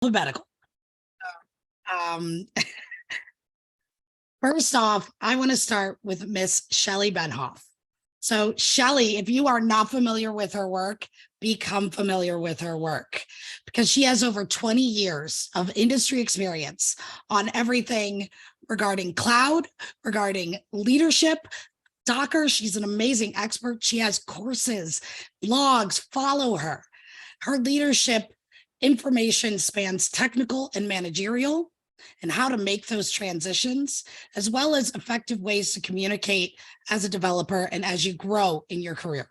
alphabetical. Um, First off, I want to start with Miss Shelley Benhoff. So Shelley, if you are not familiar with her work, become familiar with her work because she has over 20 years of industry experience on everything regarding cloud, regarding leadership, Docker. She's an amazing expert. She has courses, blogs, follow her. Her leadership information spans technical and managerial and how to make those transitions, as well as effective ways to communicate as a developer and as you grow in your career.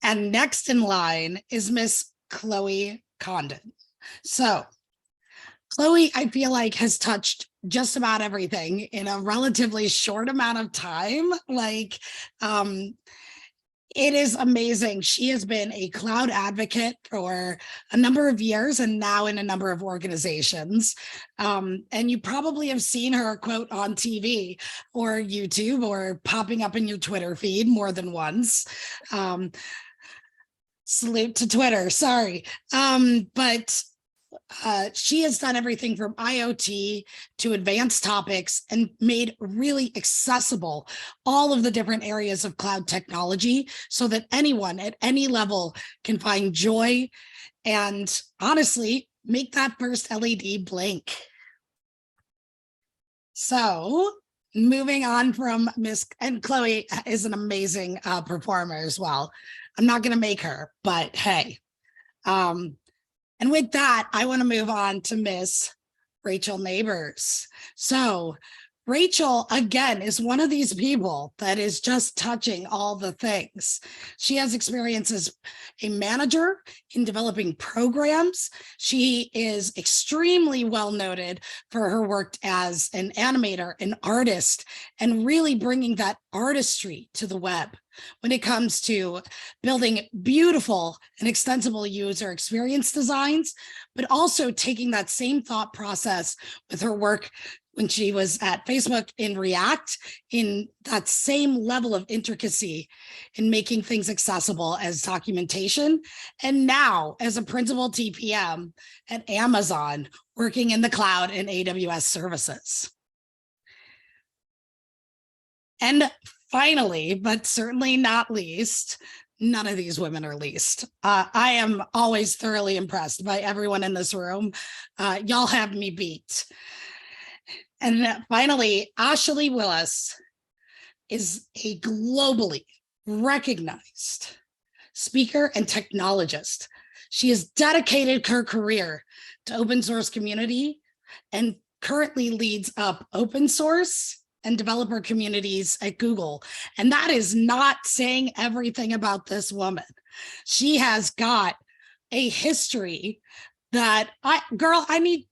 And next in line is Miss Chloe Condon. So Chloe, I feel like, has touched just about everything in a relatively short amount of time. It is amazing. She has been a cloud advocate for a number of years and now in a number of organizations. And you probably have seen her quote on TV or YouTube or popping up in your Twitter feed more than once. Salute to Twitter, sorry. But she has done everything from IoT to advanced topics and made really accessible all of the different areas of cloud technology so that anyone at any level can find joy and honestly make that first LED blink. So moving on from and Chloe is an amazing performer as well. I'm not going to make her, but hey. And with that, I want to move on to Miss Rachel Nabors. So Rachel, again, is one of these people that is just touching all the things. She has experience as a manager in developing programs. She is extremely well noted for her work as an animator, an artist, and really bringing that artistry to the web when it comes to building beautiful and extensible user experience designs, but also taking that same thought process with her work when she was at Facebook in React, in that same level of intricacy in making things accessible as documentation. And now as a principal TPM at Amazon, working in the cloud and AWS services. And finally, but certainly not least, none of these women are least. I am always thoroughly impressed by everyone in this room. Y'all have me beat. And finally, Shelley Willis is a globally recognized speaker and technologist. She has dedicated her career to open source community and currently leads up open source and developer communities at Google. And that is not saying everything about this woman. She has got a history that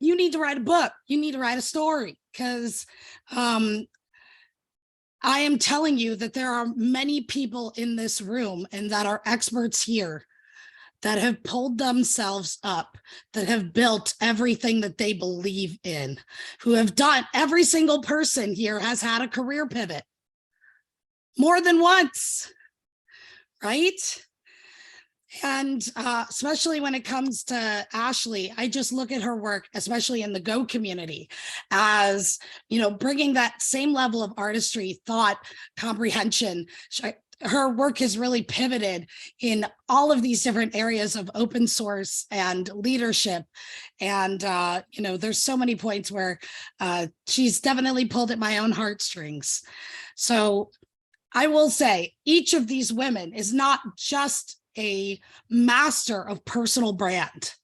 you need to write a book. You need to write a story because I am telling you that there are many people in this room and that are experts here that have pulled themselves up, that have built everything that they believe in, who have done, every single person here has had a career pivot more than once, right? And especially when it comes to Ashley, I just look at her work, especially in the Go community, as, bringing that same level of artistry, thought, comprehension. Her work has really pivoted in all of these different areas of open source and leadership. And, there's so many points where she's definitely pulled at my own heartstrings. So I will say each of these women is not just a master of personal brand,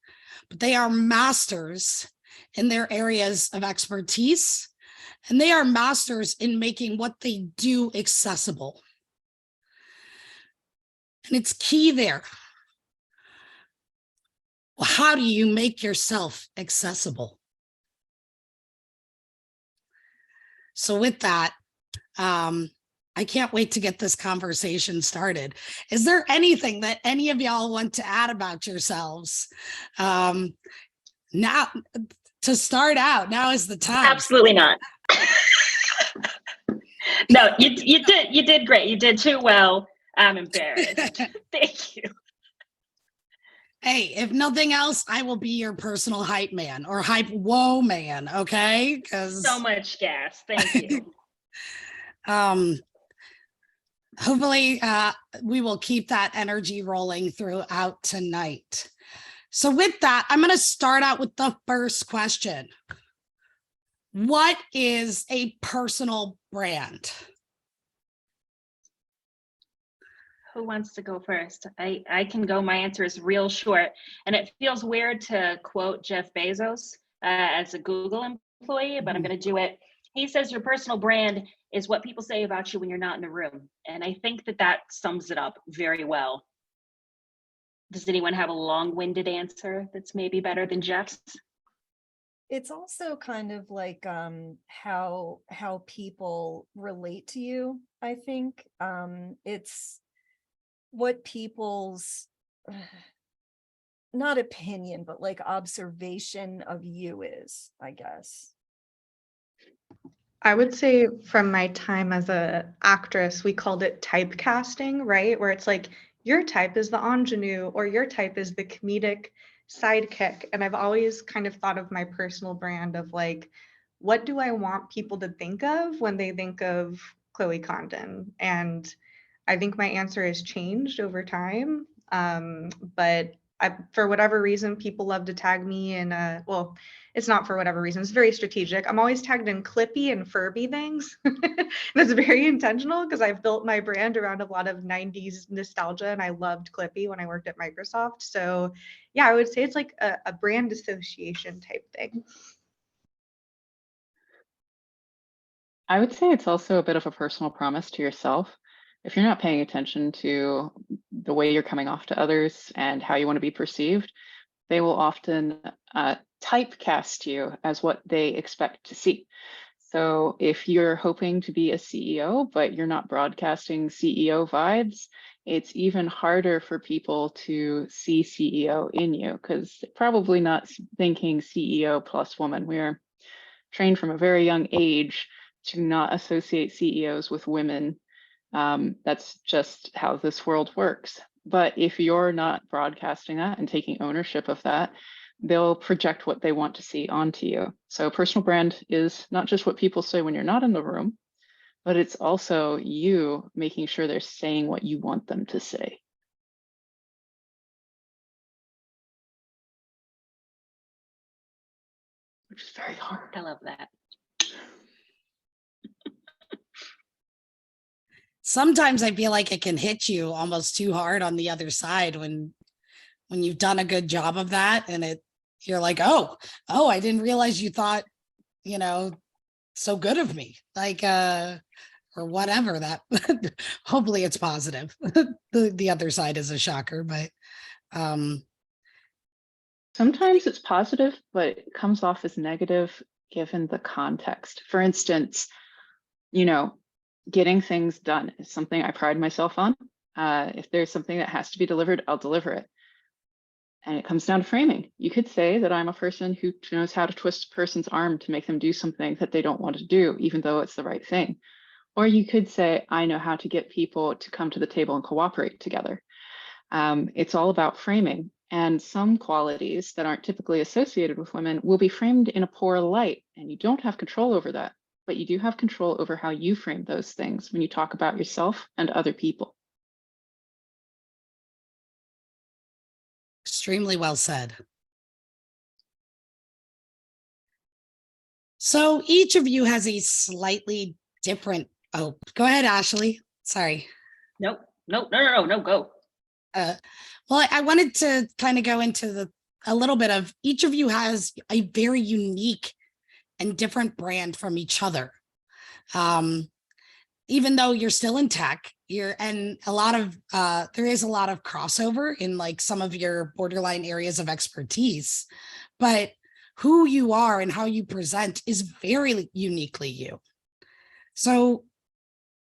but they are masters in their areas of expertise, and they are masters in making what they do accessible. And it's key there. Well, how do you make yourself accessible? So with that, I can't wait to get this conversation started. Is there anything that any of y'all want to add about yourselves? Now, to start out, now is the time. Absolutely not. No, you did great. You did too well. I'm embarrassed. Thank you. Hey, if nothing else, I will be your personal hype man or hype whoa man. Okay. Because So much gas. Thank you. hopefully we will keep that energy rolling throughout tonight. So with that, I'm going to start out with the first question. What is a personal brand? Who wants to go first? I can go. My answer is real short. And it feels weird to quote Jeff Bezos as a Google employee, but I'm going to do it. He says your personal brand is what people say about you when you're not in the room. And I think that sums it up very well. Does anyone have a long-winded answer that's maybe better than Jeff's? It's also kind of like how people relate to you, I think. It's what people's not opinion, but like observation of you is, I guess. I would say from my time as a actress, we called it typecasting, right? Where it's like your type is the ingenue or your type is the comedic sidekick. And I've always kind of thought of my personal brand of like, what do I want people to think of when they think of Chloe Condon? And I think my answer has changed over time. But for whatever reason, people love to tag me in well, it's not for whatever reason. It's very strategic. I'm always tagged in Clippy and Furby things. That's very intentional because I've built my brand around a lot of 90s nostalgia and I loved Clippy when I worked at Microsoft. So yeah, I would say it's like a brand association type thing. I would say it's also a bit of a personal promise to yourself. If you're not paying attention to the way you're coming off to others and how you want to be perceived, they will often typecast you as what they expect to see. So if you're hoping to be a CEO, but you're not broadcasting CEO vibes, it's even harder for people to see CEO in you because they're probably not thinking CEO plus woman. We are trained from a very young age to not associate CEOs with women. That's just how this world works. But if you're not broadcasting that and taking ownership of that, they'll project what they want to see onto you. So personal brand is not just what people say when you're not in the room, but it's also you making sure they're saying what you want them to say. Which is very hard. I love that. Sometimes I feel like it can hit you almost too hard on the other side when you've done a good job of that and you're like, oh, I didn't realize you thought, so good of me, like or whatever. That hopefully it's positive. The other side is a shocker, but sometimes it's positive, but it comes off as negative given the context. For instance, getting things done is something I pride myself on. If there's something that has to be delivered, I'll deliver it. And it comes down to framing. You could say that I'm a person who knows how to twist a person's arm to make them do something that they don't want to do, even though it's the right thing. Or you could say, I know how to get people to come to the table and cooperate together. It's all about framing. And some qualities that aren't typically associated with women will be framed in a poor light, and you don't have control over that. But you do have control over how you frame those things when you talk about yourself and other people. Extremely well said. So each of you has a slightly different, go ahead, Ashley. Sorry. Nope. No, go. Well, I wanted to kind of go into a little bit of each of you has a very unique and different brand from each other. Even though you're still in tech, and a lot of there is a lot of crossover in like some of your borderline areas of expertise, but who you are and how you present is very uniquely you. So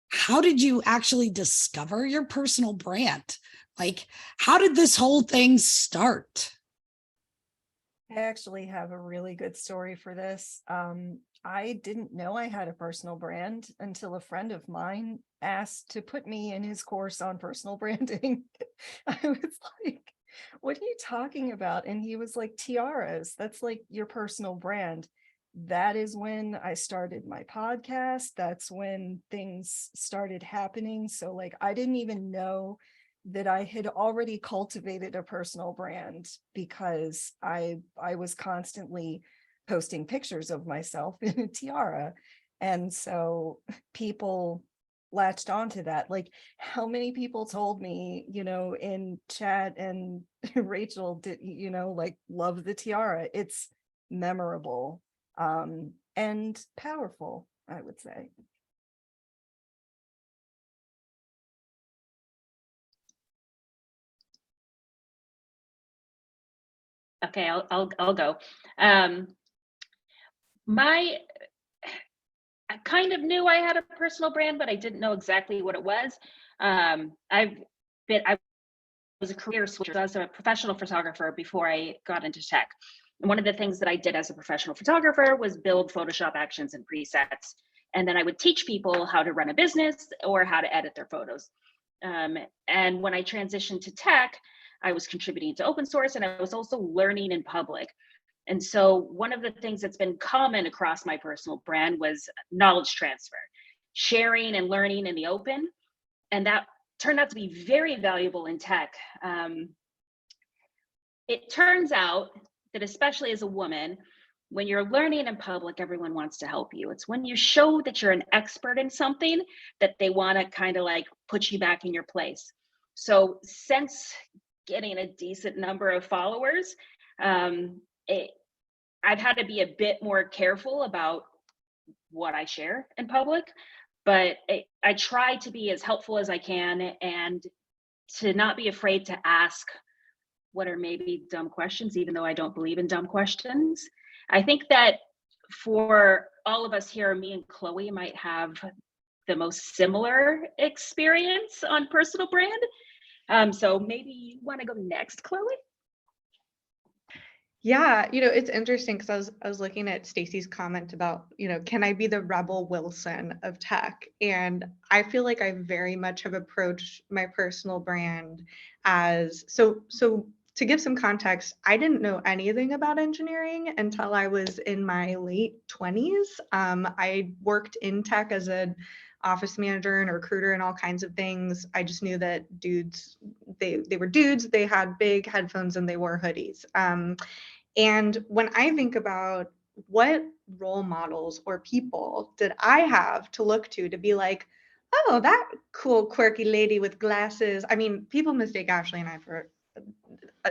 how did you actually discover your personal brand? Like, how did this whole thing start? I actually have a really good story for this. I didn't know I had a personal brand until a friend of mine asked to put me in his course on personal branding. I was like, what are you talking about? And he was like, tiaras, that's like your personal brand. That is when I started my podcast. That's when things started happening. So like, I didn't even know that I had already cultivated a personal brand because I was constantly posting pictures of myself in a tiara. And so people latched onto that. Like, how many people told me, in chat, and Rachel did, like, love the tiara. It's memorable and powerful, I would say. Okay, I'll go. I kind of knew I had a personal brand, but I didn't know exactly what it was. I was a career switcher. I was a professional photographer before I got into tech. And one of the things that I did as a professional photographer was build Photoshop actions and presets. And then I would teach people how to run a business or how to edit their photos. And when I transitioned to tech, I was contributing to open source, and I was also learning in public. And so one of the things that's been common across my personal brand was knowledge transfer, sharing and learning in the open. And that turned out to be very valuable in tech. It turns out that, especially as a woman, when you're learning in public, everyone wants to help you. It's when you show that you're an expert in something that they want to kind of like put you back in your place. So since getting a decent number of followers, I've had to be a bit more careful about what I share in public, but I try to be as helpful as I can and to not be afraid to ask what are maybe dumb questions, even though I don't believe in dumb questions. I think that for all of us here, me and Chloe might have the most similar experience on personal brand. So maybe you want to go next, Chloe? Yeah, it's interesting because I was looking at Stacy's comment about, can I be the Rebel Wilson of tech? And I feel like I very much have approached my personal brand as so to give some context, I didn't know anything about engineering until I was in my late 20s. I worked in tech as an office manager and a recruiter and all kinds of things. I just knew that dudes, they were dudes, they had big headphones and they wore hoodies. And when I think about what role models or people did I have to look to be like, oh, that cool, quirky lady with glasses. I mean, people mistake Ashley and I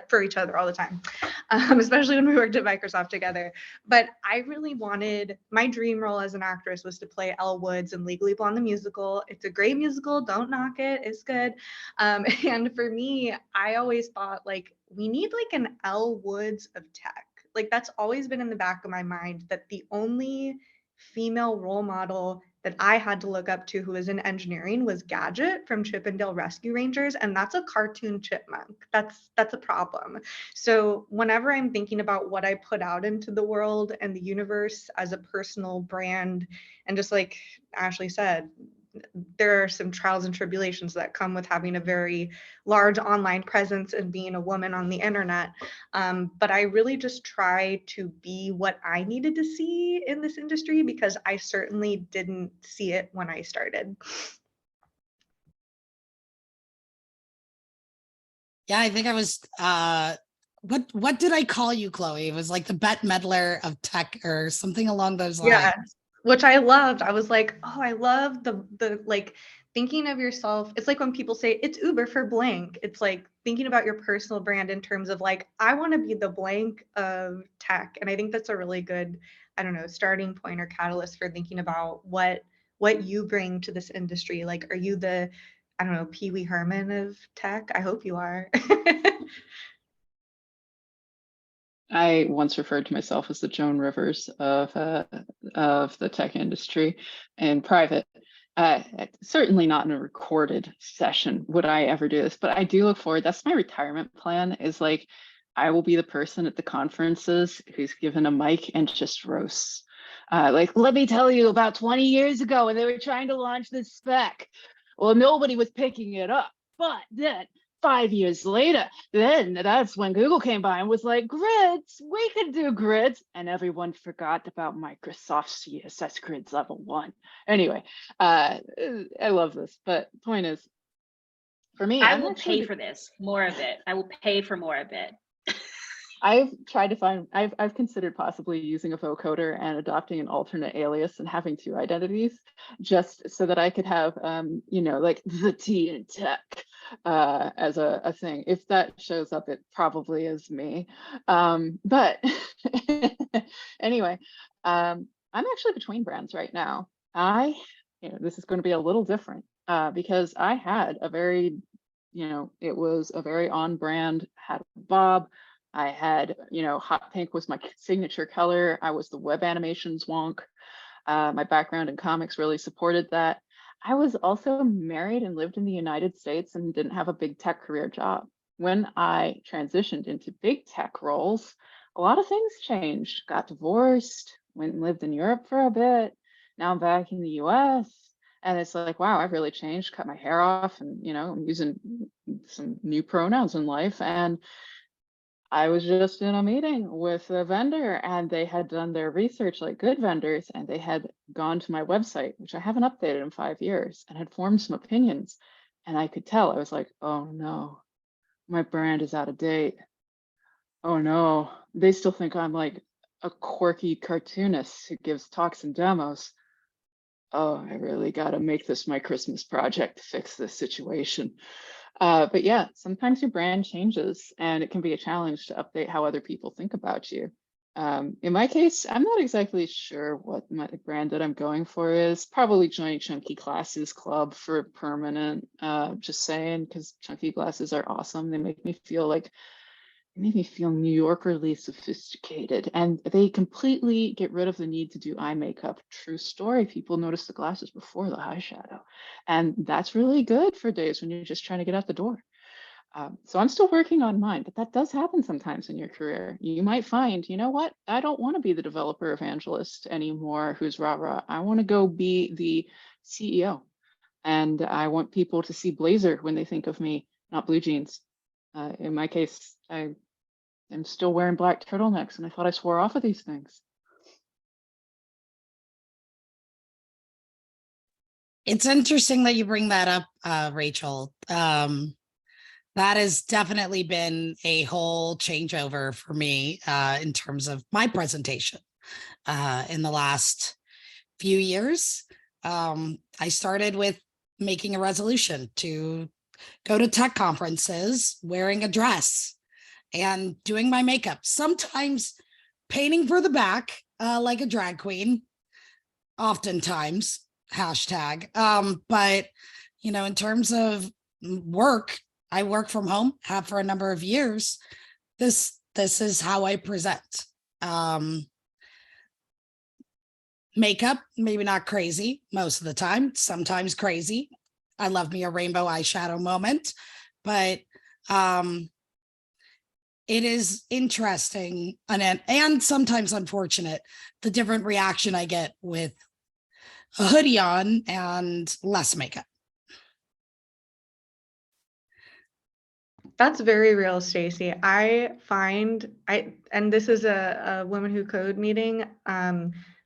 for each other all the time, especially when we worked at Microsoft together. But I really wanted, my dream role as an actress was to play Elle Woods in Legally Blonde the musical. It's a great musical, don't knock it, it's good. And for me, I always thought like, we need like an Elle Woods of tech. Like that's always been in the back of my mind, that the only female role model that I had to look up to who was in engineering was Gadget from Chip and Dale Rescue Rangers, and that's a cartoon chipmunk. That's a problem. So whenever I'm thinking about what I put out into the world and the universe as a personal brand, and just like Ashley said, there are some trials and tribulations that come with having a very large online presence and being a woman on the internet. But I really just try to be what I needed to see in this industry, because I certainly didn't see it when I started. Yeah, I think I was, what did I call you, Chloe? It was like the Bette Midler of tech or something along those lines. Yeah, which I loved. I was like, oh, I love the like thinking of yourself. It's like when people say it's Uber for blank. It's like thinking about your personal brand in terms of like, I want to be the blank of tech. And I think that's a really good, I don't know, starting point or catalyst for thinking about what you bring to this industry. Like, are you the, I don't know, Pee Wee Herman of tech? I hope you are. I once referred to myself as the Joan Rivers of the tech industry in private. Certainly not in a recorded session would I ever do this, but I do look forward. That's my retirement plan, is like, I will be the person at the conferences who's given a mic and just roasts. Like, let me tell you, about 20 years ago when they were trying to launch this spec, well, nobody was picking it up, but then 5 years later, then that's when Google came by and was like, grids, we could do grids. And everyone forgot about Microsoft CSS grids level 1. Anyway, I love this, but point is, for me, I will pay for this, more of it. I will pay for more of it. I've tried to find, I've considered possibly using a vocoder and adopting an alternate alias and having 2 identities, just so that I could have, you know, like the T in tech as a thing. If that shows up, it probably is me. But anyway, I'm actually between brands right now. You know, this is going to be a little different because I had a very, you know, it was a very on brand, had a bob. I had, you know, hot pink was my signature color. I was the web animations wonk. My background in comics really supported that. I was also married and lived in the United States and didn't have a big tech career job. When I transitioned into big tech roles, a lot of things changed. Got divorced, went and lived in Europe for a bit. Now I'm back in the US. And it's like, wow, I've really changed, cut my hair off, and, you know, I'm using some new pronouns in life. And I was just in a meeting with a vendor, and they had done their research like good vendors, and they had gone to my website, which I haven't updated in 5 years, and had formed some opinions. And I could tell, I was like, oh no, my brand is out of date. Oh no, they still think I'm like a quirky cartoonist who gives talks and demos. Oh, I really got to make this my Christmas project to fix this situation. But yeah, sometimes your brand changes and it can be a challenge to update how other people think about you. In my case, I'm not exactly sure what my brand that I'm going for is. Probably joining Chunky Glasses Club for permanent. Just saying, because chunky glasses are awesome. They make me feel like New Yorkerly sophisticated, and they completely get rid of the need to do eye makeup. True story. People notice the glasses before the eyeshadow, and that's really good for days when you're just trying to get out the door. So I'm still working on mine, but that does happen sometimes in your career. You might find, you know what? I don't want to be the developer evangelist anymore who's rah-rah. I want to go be the CEO, and I want people to see blazer when they think of me, not blue jeans. In my case, I'm still wearing black turtlenecks, and I thought I swore off of these things. It's interesting that you bring that up, Rachel. That has definitely been a whole changeover for me in terms of my presentation in the last few years. I started with making a resolution to go to tech conferences wearing a dress and doing my makeup, sometimes painting for the back like a drag queen, oftentimes hashtag. But, you know, in terms of work, I work from home, have for a number of years. This is how I present. Makeup, maybe not crazy most of the time, sometimes crazy. I love me a rainbow eyeshadow moment, but it is interesting and sometimes unfortunate, the different reaction I get with a hoodie on and less makeup. That's very real, Stacey. I find and this is a Women Who Code meeting.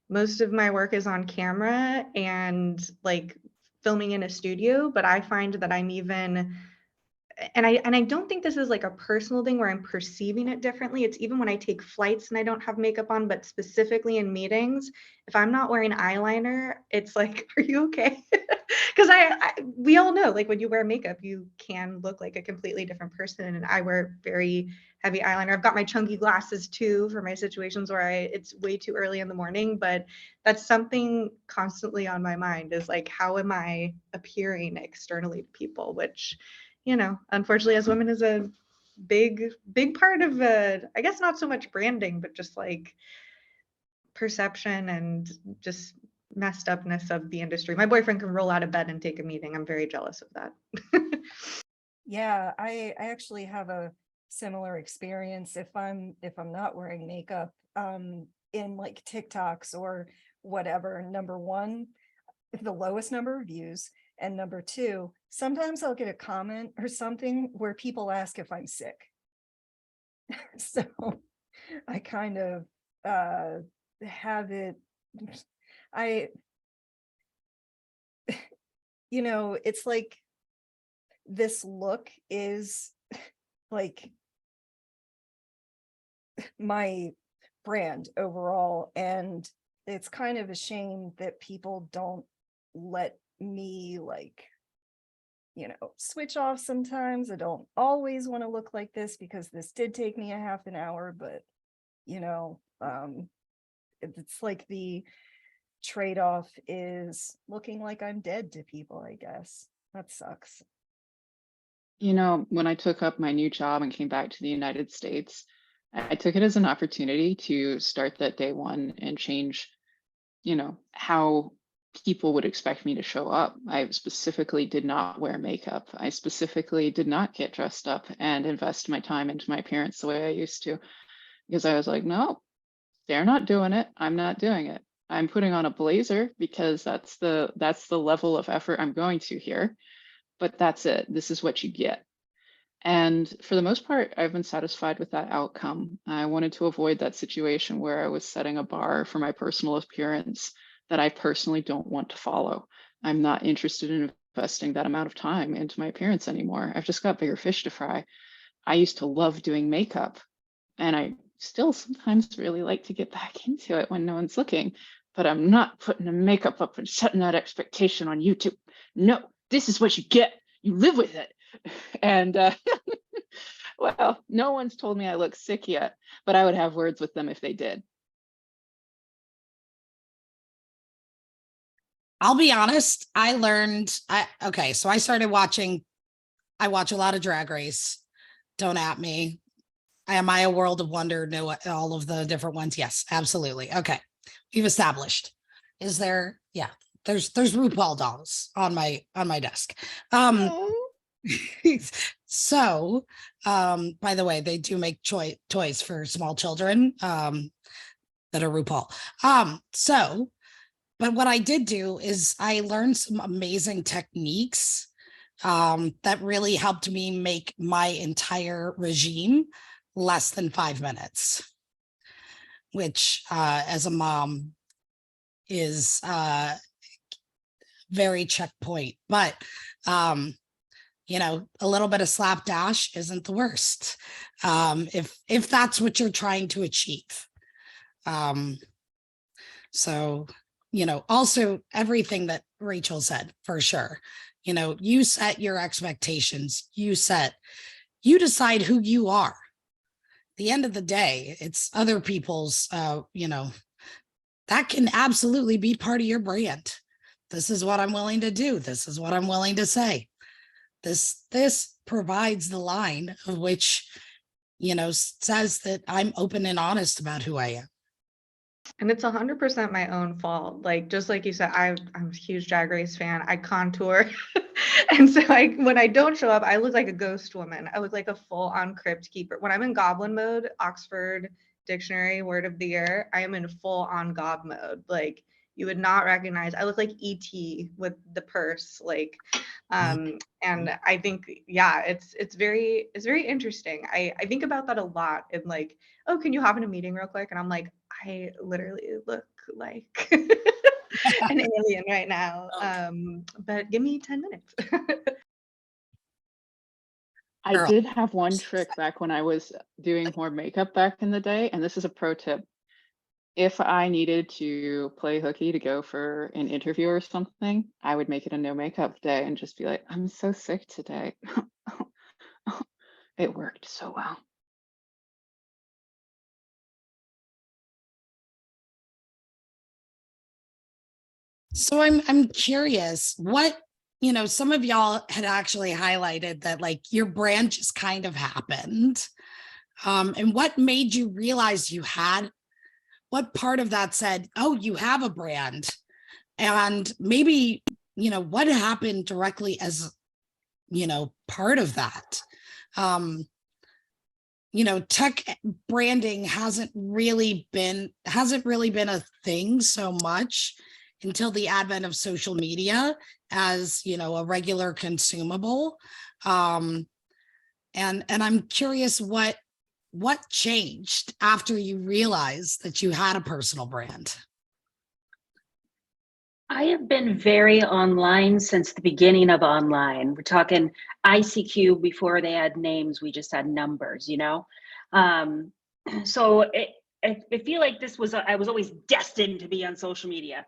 Most of my work is on camera and like filming in a studio, but I find that I'm even, and I don't think this is like a personal thing where I'm perceiving it differently. It's even when I take flights and I don't have makeup on, but specifically in meetings, if I'm not wearing eyeliner, it's like, are you okay? Because we all know, like when you wear makeup, you can look like a completely different person. And I wear very heavy eyeliner. I've got my chunky glasses too for my situations where it's way too early in the morning, but that's something constantly on my mind is like, how am I appearing externally to people, which, you know, unfortunately as women is a big part of I guess not so much branding, but just like perception and just messed upness of the industry. My boyfriend can roll out of bed and take a meeting. I'm very jealous of that. Yeah, I actually have a similar experience if I'm not wearing makeup in like TikToks or whatever. Number one, the lowest number of views. And number two, sometimes I'll get a comment or something where people ask if I'm sick. So I kind of have it, it's like this look is like my brand overall, and it's kind of a shame that people don't let me switch off sometimes. I don't always want to look like this because this did take me a half an hour, but it's like the trade-off is looking like I'm dead to people, I guess. That sucks. When I took up my new job and came back to the United States, I took it as an opportunity to start that day one and change, how people would expect me to show up. I specifically did not wear makeup. I specifically did not get dressed up and invest my time into my appearance the way I used to, because I was like, no, they're not doing it. I'm not doing it. I'm putting on a blazer because that's the level of effort I'm going to here. But that's it. This is what you get. And for the most part, I've been satisfied with that outcome. I wanted to avoid that situation where I was setting a bar for my personal appearance that I personally don't want to follow. I'm not interested in investing that amount of time into my appearance anymore. I've just got bigger fish to fry. I used to love doing makeup, and I still sometimes really like to get back into it when no one's looking, but I'm not putting the makeup up and setting that expectation on YouTube. No, this is what you get. You live with it. And well, no one's told me I look sick yet, but I would have words with them if they did. I'll be honest. So I started watching, I watch a lot of Drag Race. Don't at me. Am I a World of Wonder? Know all of the different ones? Yes, absolutely. Okay. We've established. Is there? Yeah. There's RuPaul dolls on my desk. So, by the way, they do make toys for small children that are RuPaul. But what I did do is I learned some amazing techniques that really helped me make my entire regime less than 5 minutes, which as a mom is very checkpoint. But a little bit of slapdash isn't the worst if that's what you're trying to achieve. So also everything that Rachel said, for sure. You set your expectations, you decide who you are. At the end of the day, it's other people's, that can absolutely be part of your brand. This is what I'm willing to do. This is what I'm willing to say. This provides the line of which, says that I'm open and honest about who I am. And it's 100% my own fault. Like, just like you said, I'm a huge Drag Race fan. I contour. And so when I don't show up, I look like a ghost woman. I look like a full-on crypt keeper. When I'm in goblin mode, Oxford Dictionary word of the year, I am in full-on gob mode. Like, you would not recognize. I look like E.T. with the purse. Like, and I think, yeah, it's very interesting. I think about that a lot. And like, oh, can you hop in a meeting real quick? And I'm like, I literally look like an alien right now. But give me 10 minutes. I did have one trick back when I was doing more makeup back in the day, and this is a pro tip. If I needed to play hooky to go for an interview or something, I would make it a no makeup day and just be like, I'm so sick today. It worked so well. So I'm curious what, some of y'all had actually highlighted that like your brand just kind of happened. And what made you realize what part of that said, oh, you have a brand? And maybe, what happened directly as, part of that? Tech branding hasn't really been a thing so much until the advent of social media as, a regular consumable. And I'm curious what changed after you realized that you had a personal brand? I have been very online since the beginning of online. We're talking ICQ before they had names, we just had numbers, So I feel like I was always destined to be on social media.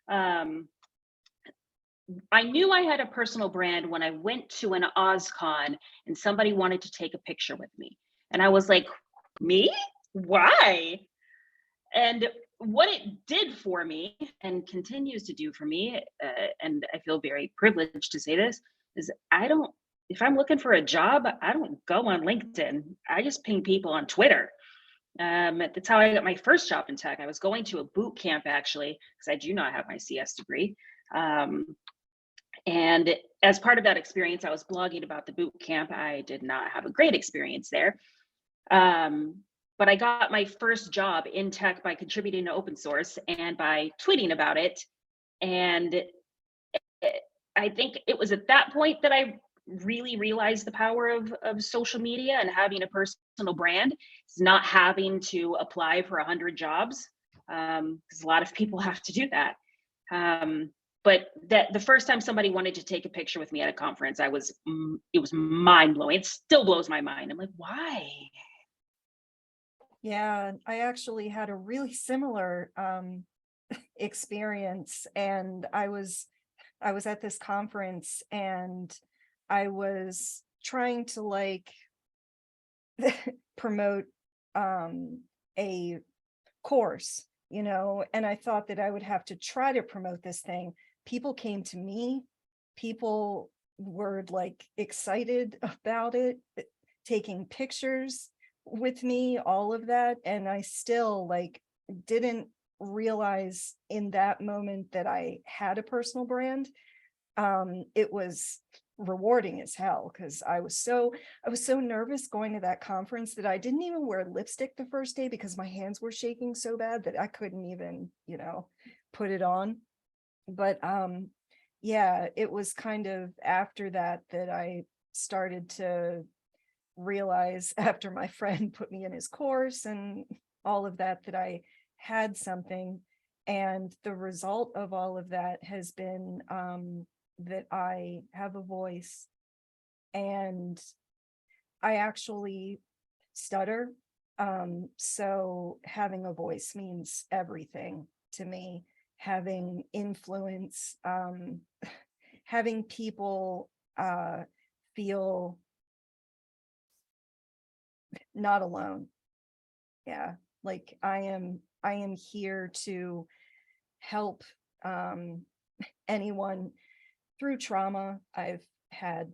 I knew I had a personal brand when I went to an OzCon and somebody wanted to take a picture with me. And I was like, me? Why? And what it did for me and continues to do for me, and I feel very privileged to say this, is if I'm looking for a job, I don't go on LinkedIn. I just ping people on Twitter. That's how I got my first job in tech. I was going to a boot camp actually, because I do not have my CS degree. And as part of that experience, I was blogging about the boot camp. I did not have a great experience there. But I got my first job in tech by contributing to open source and by tweeting about it. And I think it was at that point that I really realized the power of social media and having a personal brand. It's not having to apply for 100 jobs, because a lot of people have to do that. But that the first time somebody wanted to take a picture with me at a conference, it was mind blowing. It still blows my mind. I'm like, why? Yeah, I actually had a really similar experience, and I was at this conference and I was trying to promote a course, and I thought that I would have to try to promote this thing. People came to me, people were excited about it, taking pictures with me, all of that, and I still didn't realize in that moment that I had a personal brand. It was rewarding as hell because I was so nervous going to that conference that I didn't even wear lipstick the first day because my hands were shaking so bad that I couldn't even put it on. But yeah, it was kind of after that I started to realize, after my friend put me in his course and all of that I had something. And the result of all of that has been that I have a voice, and I actually stutter. So having a voice means everything to me. Having influence, having people feel not alone. Yeah, I am here to help anyone through trauma. I've had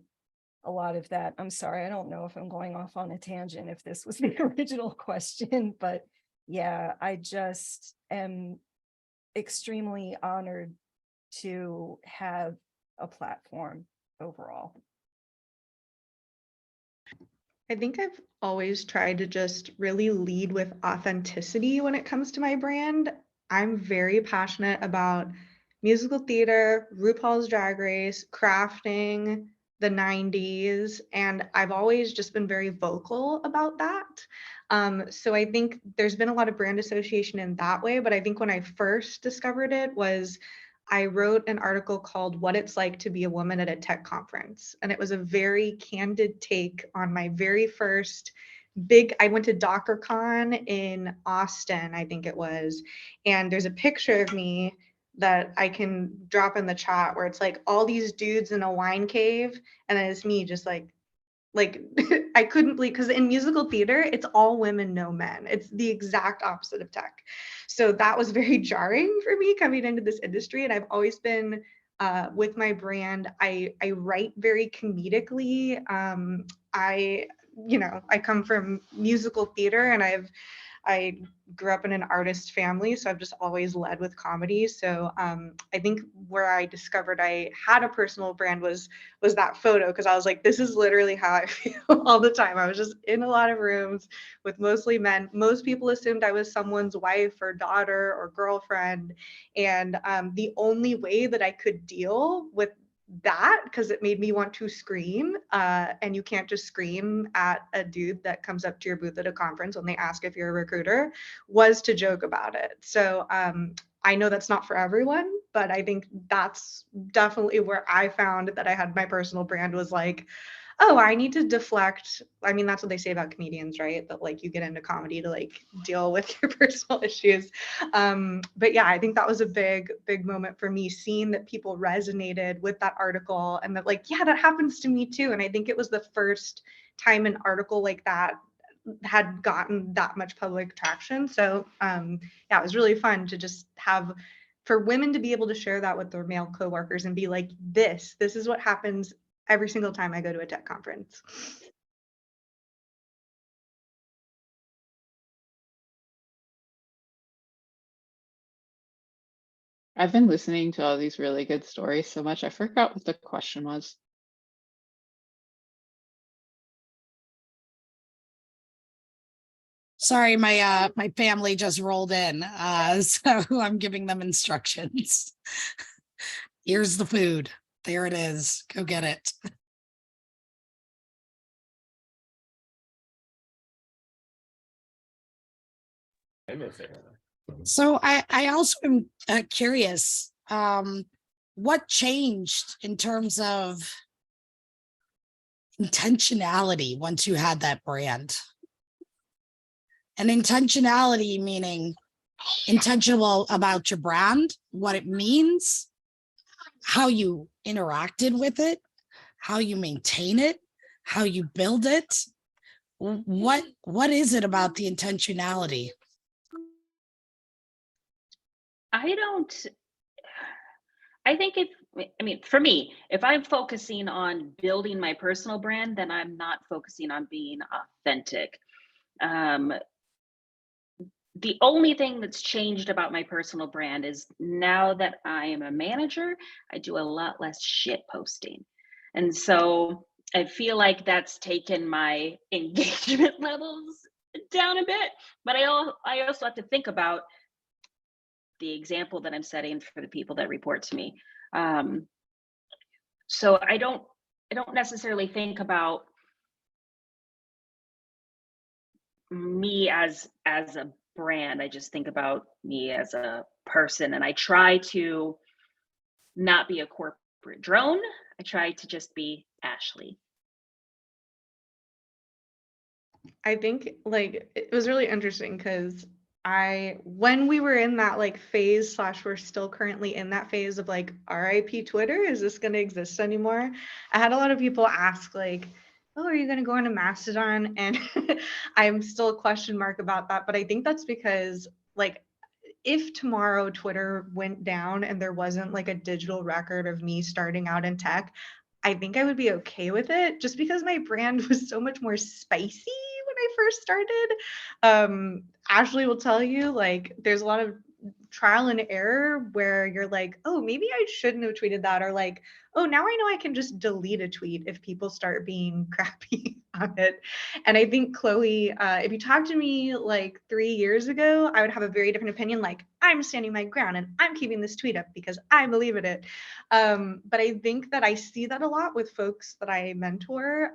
a lot of that. I'm sorry, I don't know if I'm going off on a tangent if this was the original question, but yeah, I just am extremely honored to have a platform overall. I think I've always tried to just really lead with authenticity when it comes to my brand. I'm very passionate about musical theater, RuPaul's Drag Race, crafting, the 90s, and I've always just been very vocal about that. So I think there's been a lot of brand association in that way, but I think when I first discovered it was I wrote an article called What It's Like to Be a Woman at a Tech Conference. And it was a very candid take on my very first I went to DockerCon in Austin, I think it was. And there's a picture of me that I can drop in the chat where it's all these dudes in a wine cave. And then it's me just like I couldn't believe, because in musical theater, it's all women, no men. It's the exact opposite of tech. So that was very jarring for me coming into this industry. And I've always been with my brand, I write very comedically. I come from musical theater, and I grew up in an artist family, so I've just always led with comedy. So I think where I discovered I had a personal brand was that photo, because I was like, this is literally how I feel all the time. I was just in a lot of rooms with mostly men. Most people assumed I was someone's wife or daughter or girlfriend. And the only way that I could deal with that, because it made me want to scream, and you can't just scream at a dude that comes up to your booth at a conference when they ask if you're a recruiter, was to joke about it. So I know that's not for everyone, but I think that's definitely where I found that I had my personal brand, was like, oh, I need to deflect. I mean, that's what they say about comedians, right? That like you get into comedy to like deal with your personal issues. But yeah, I think that was a big moment for me, seeing that people resonated with that article, and that like, yeah, that happens to me too. And I think it was the first time an article like that had gotten that much public traction. So yeah, it was really fun to just have, for women to be able to share that with their male coworkers and be like, this is what happens every single time I go to a tech conference. I've been listening to all these really good stories so much, I forgot what the question was. Sorry, my family just rolled in, so I'm giving them instructions. Here's the food. There it is. Go get it. So I also am curious, what changed in terms of intentionality once you had that brand? And intentionality meaning intentional about your brand, what it means, how you interacted with it, how you maintain it, how you build it. What is it about the intentionality? I think for me, if I'm focusing on building my personal brand, then I'm not focusing on being authentic. The only thing that's changed about my personal brand is now that I am a manager, I do a lot less shit posting. And so I feel like that's taken my engagement levels down a bit. But I also have to think about the example that I'm setting for the people that report to me. So I don't necessarily think about me as a brand. I just think about me as a person, and I try to not be a corporate drone. I try to just be Ashley. I think like it was really interesting because when we were in that like phase / we're still currently in that phase of like RIP Twitter, is this going to exist anymore? I had a lot of people ask like, oh, are you going to go into Mastodon? And I'm still a question mark about that. But I think that's because like, if tomorrow Twitter went down and there wasn't like a digital record of me starting out in tech, I think I would be okay with it, just because my brand was so much more spicy when I first started. Ashley will tell you, like, there's a lot of trial and error where you're like, oh, maybe I shouldn't have tweeted that, or like, oh, now I know I can just delete a tweet if people start being crappy on it. And I think Chloe, if you talked to me like 3 years ago, I would have a very different opinion. Like, I'm standing my ground and I'm keeping this tweet up because I believe in it. But I think that I see that a lot with folks that I mentor,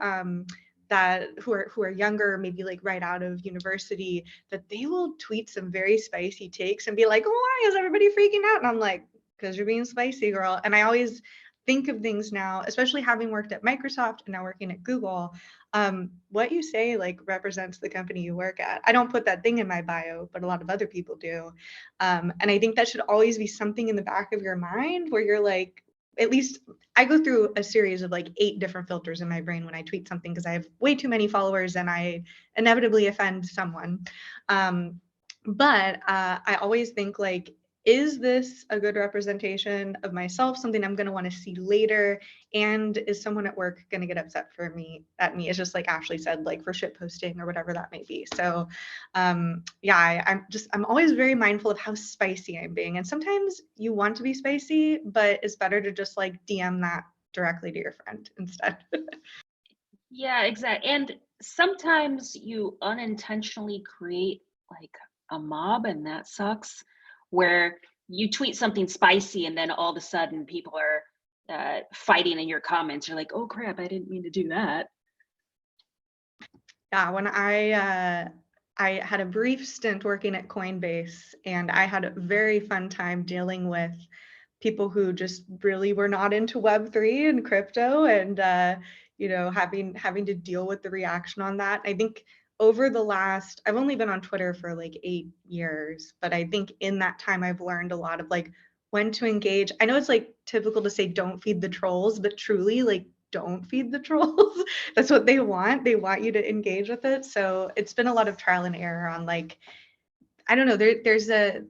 that who are younger, maybe like right out of university, that they will tweet some very spicy takes and be like, why is everybody freaking out? And I'm like, because you're being spicy, girl. And I always think of things now, especially having worked at Microsoft and now working at Google, what you say like represents the company you work at. I don't put that thing in my bio, but a lot of other people do. And I think that should always be something in the back of your mind where you're like, at least I go through a series of like 8 different filters in my brain when I tweet something, because I have way too many followers and I inevitably offend someone. But I always think like, is this a good representation of myself, something I'm going to want to see later? And is someone at work going to get upset at me? It's just like Ashley said, like for shit posting or whatever that may be. So yeah, I'm always very mindful of how spicy I'm being. And sometimes you want to be spicy, but it's better to just like DM that directly to your friend instead. Yeah, exactly. And sometimes you unintentionally create like a mob, and that sucks, where you tweet something spicy and then all of a sudden people are fighting in your comments. You're like, oh crap, I didn't mean to do that. Yeah, when I had a brief stint working at Coinbase, and I had a very fun time dealing with people who just really were not into Web3 and crypto, and you know, having to deal with the reaction on that. I think over the last, I've only been on Twitter for like 8 years, but I think in that time I've learned a lot of like when to engage. I know it's like typical to say don't feed the trolls, but truly like don't feed the trolls. That's what they want. They want you to engage with it. So it's been a lot of trial and error on like, I don't know, there's a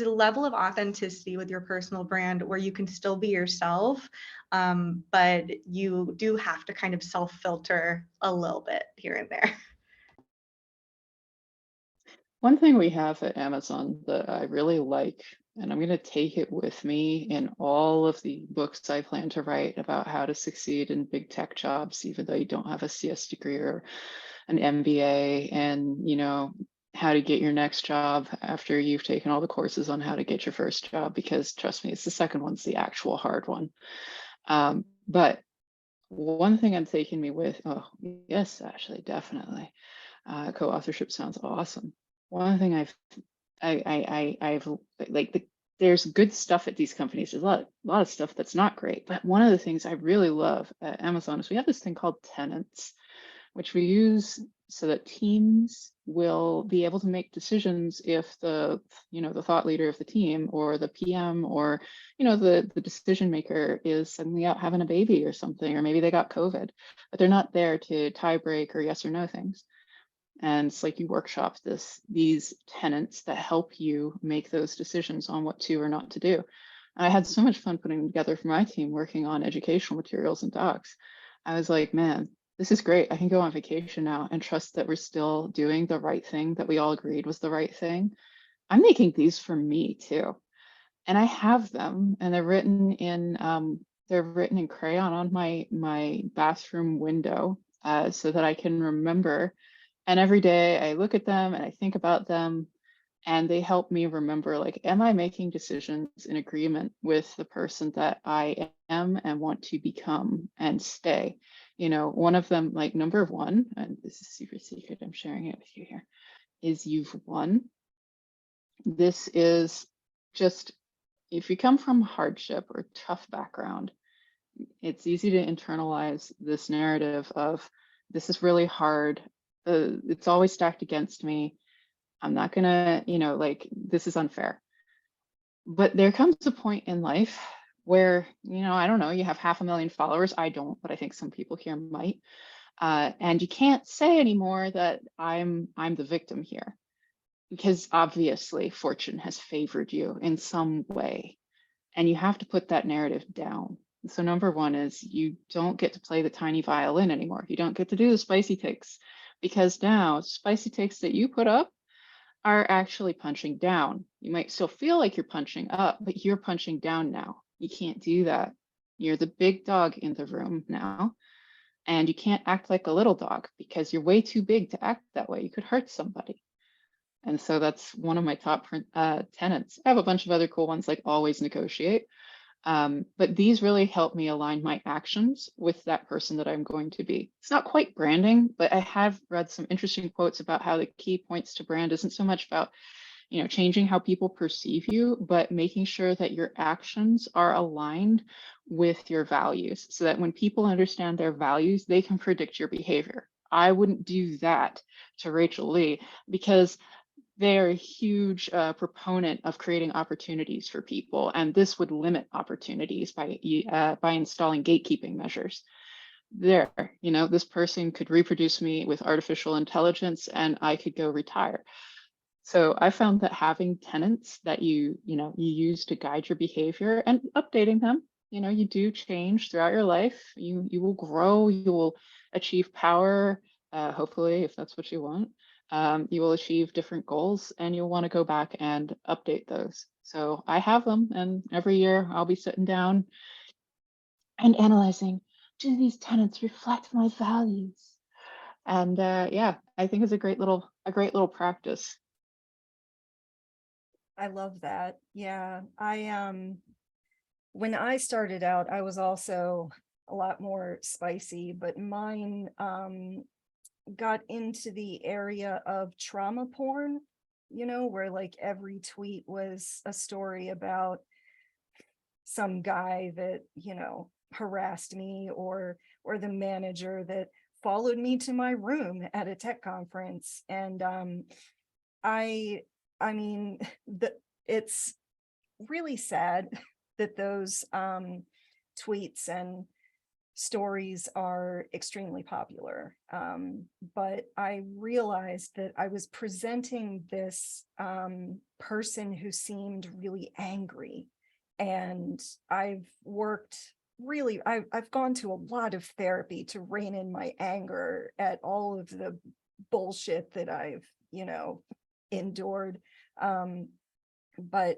level of authenticity with your personal brand where you can still be yourself, but you do have to kind of self-filter a little bit here and there. One thing we have at Amazon that I really like, and I'm going to take it with me in all of the books I plan to write about how to succeed in big tech jobs, even though you don't have a CS degree or an MBA, and you know how to get your next job after you've taken all the courses on how to get your first job, because trust me, it's the second one's the actual hard one. But one thing I'm taking me with, oh yes, actually, definitely, co-authorship sounds awesome. One thing I've like there's good stuff at these companies. There's a lot of stuff that's not great, but one of the things I really love at Amazon is we have this thing called tenants, which we use so that teams will be able to make decisions if the thought leader of the team or the PM or the decision maker is suddenly out having a baby or something, or maybe they got COVID, but they're not there to tie break or yes or no things. And it's like you workshop these tenets that help you make those decisions on what to or not to do. I had so much fun putting them together for my team, working on educational materials and docs. I was like, man, this is great. I can go on vacation now and trust that we're still doing the right thing that we all agreed was the right thing. I'm making these for me too. And I have them, and they're written in crayon on my bathroom window, so that I can remember. And every day I look at them and I think about them, and they help me remember, like, am I making decisions in agreement with the person that I am and want to become and stay? One of them, like number one, and this is super secret, I'm sharing it with you here, is you've won. This is just, if you come from hardship or tough background, it's easy to internalize this narrative of this is really hard. It's always stacked against me. I'm not gonna, like, this is unfair. But there comes a point in life where, I don't know, you have 500,000 followers. I don't, but I think some people here might. And you can't say anymore that I'm the victim here, because obviously fortune has favored you in some way, and you have to put that narrative down. So number one is you don't get to play the tiny violin anymore. You don't get to do the spicy takes, because now spicy takes that you put up are actually punching down. You might still feel like you're punching up, but you're punching down now. You can't do that. You're the big dog in the room now, and you can't act like a little dog because you're way too big to act that way. You could hurt somebody. And so that's one of my top tenets. I have a bunch of other cool ones, like always negotiate. But these really help me align my actions with that person that I'm going to be. It's not quite branding, but I have read some interesting quotes about how the key points to brand isn't so much about, changing how people perceive you, but making sure that your actions are aligned with your values, so that when people understand their values, they can predict your behavior. I wouldn't do that to Rachel Lee, because they're a huge proponent of creating opportunities for people, and this would limit opportunities by installing gatekeeping measures. This person could reproduce me with artificial intelligence, and I could go retire. So I found that having tenets that you use to guide your behavior and updating them, you do change throughout your life. You will grow, you will achieve power, hopefully, if that's what you want. You will achieve different goals and you'll want to go back and update those. So I have them, and every year I'll be sitting down and analyzing, do these tenets reflect my values? And yeah, I think it's a great little practice. I love that. Yeah. When I started out, I was also a lot more spicy, but mine got into the area of trauma porn, where like every tweet was a story about some guy that, harassed me, or the manager that followed me to my room at a tech conference. And I mean, it's really sad that those tweets and stories are extremely popular. But I realized that I was presenting this person who seemed really angry. And I've gone to a lot of therapy to rein in my anger at all of the bullshit that I've, endured. But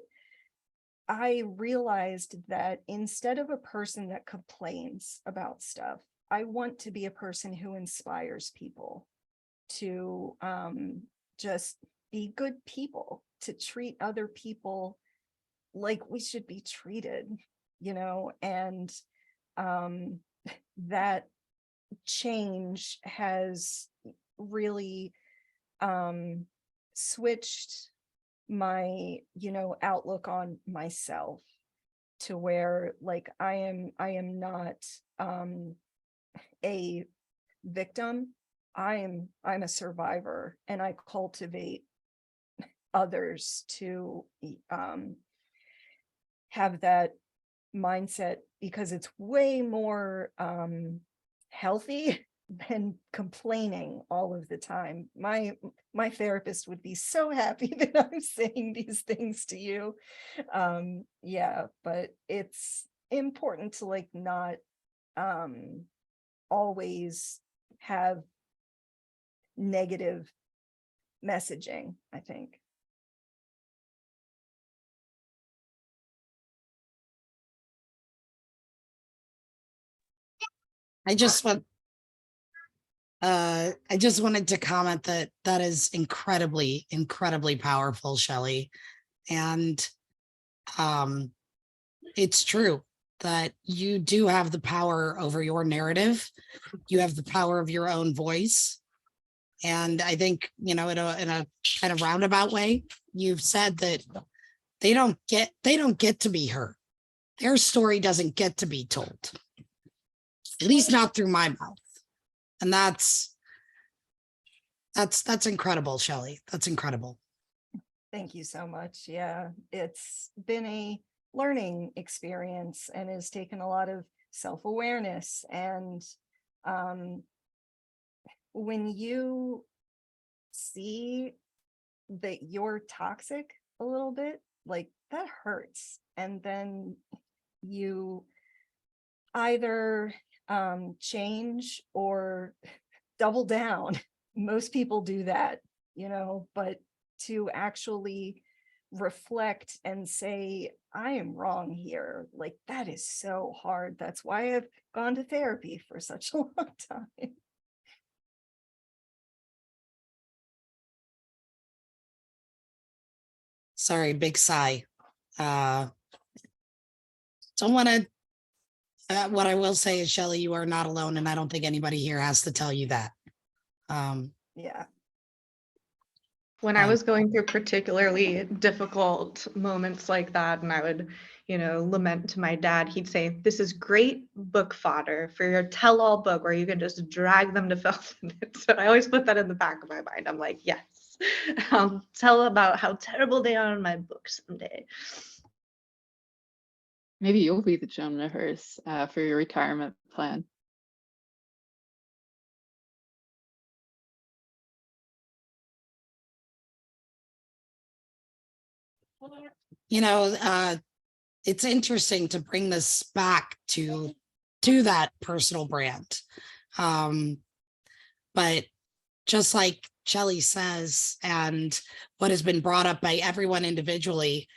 I realized that instead of a person that complains about stuff, I want to be a person who inspires people to just be good people, to treat other people like we should be treated, and that change has really switched my outlook on myself to where like I am not a victim. I'm a survivor, and I cultivate others to have that mindset, because it's way more healthy than complaining all of the time. My therapist would be so happy that I'm saying these things to you. Yeah, but it's important to like not always have negative messaging, I think. I just wanted to comment that is incredibly, incredibly powerful, Shelley. And it's true that you do have the power over your narrative. You have the power of your own voice. And I think, in a kind of roundabout way, you've said that they don't get to be heard. Their story doesn't get to be told, at least not through my mouth. And that's incredible, Shelley. That's incredible. Thank you so much. Yeah, it's been a learning experience and has taken a lot of self-awareness. And when you see that you're toxic a little bit, like that hurts. And then you either change or double down. Most people do that, but to actually reflect and say, I am wrong here, like that is so hard. That's why I've gone to therapy for such a long time. Sorry, big sigh. Don't want to. What I will say is, Shelley, you are not alone, and I don't think anybody here has to tell you that. Yeah. When I was going through particularly difficult moments like that, and I would, lament to my dad, he'd say, "This is great book fodder for your tell-all book where you can just drag them to filth." So I always put that in the back of my mind. I'm like, yes, I'll tell about how terrible they are in my book someday. Maybe you'll be the Joan Rivers for your retirement plan. You know, it's interesting to bring this back to that personal brand. But just like Shelley says, and what has been brought up by everyone individually,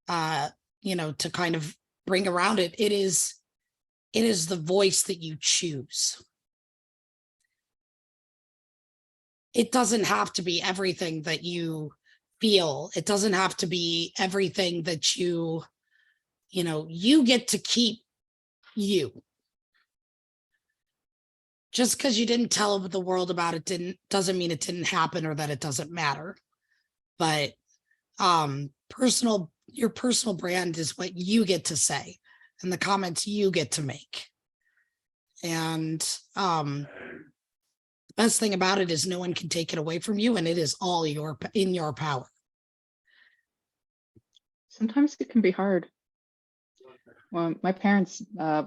you know, to kind of bring around it, it is the voice that you choose. It doesn't have to be everything that you feel. It doesn't have to be everything that you know, you get to keep you. Just because you didn't tell the world about it doesn't mean it didn't happen or that it doesn't matter. But your personal brand is what you get to say and the comments you get to make. And the best thing about it is no one can take it away from you, and it is all in your power. Sometimes it can be hard. Well, my parents,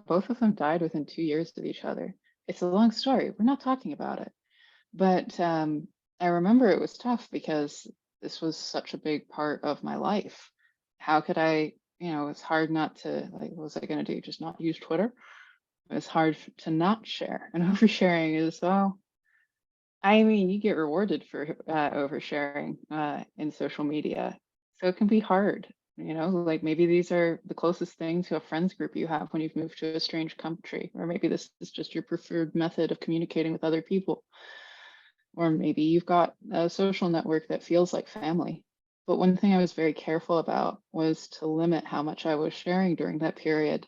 both of them died within 2 years of each other. It's a long story. We're not talking about it. But I remember it was tough because this was such a big part of my life. How could I, you know, it's hard not to, like, what was I going to do? Just not use Twitter? It was hard to not share. And oversharing is, well, I mean, you get rewarded for oversharing in social media. So it can be hard. You know, like maybe these are the closest thing to a friends group you have when you've moved to a strange country, or maybe this is just your preferred method of communicating with other people. Or maybe you've got a social network that feels like family. But one thing I was very careful about was to limit how much I was sharing during that period.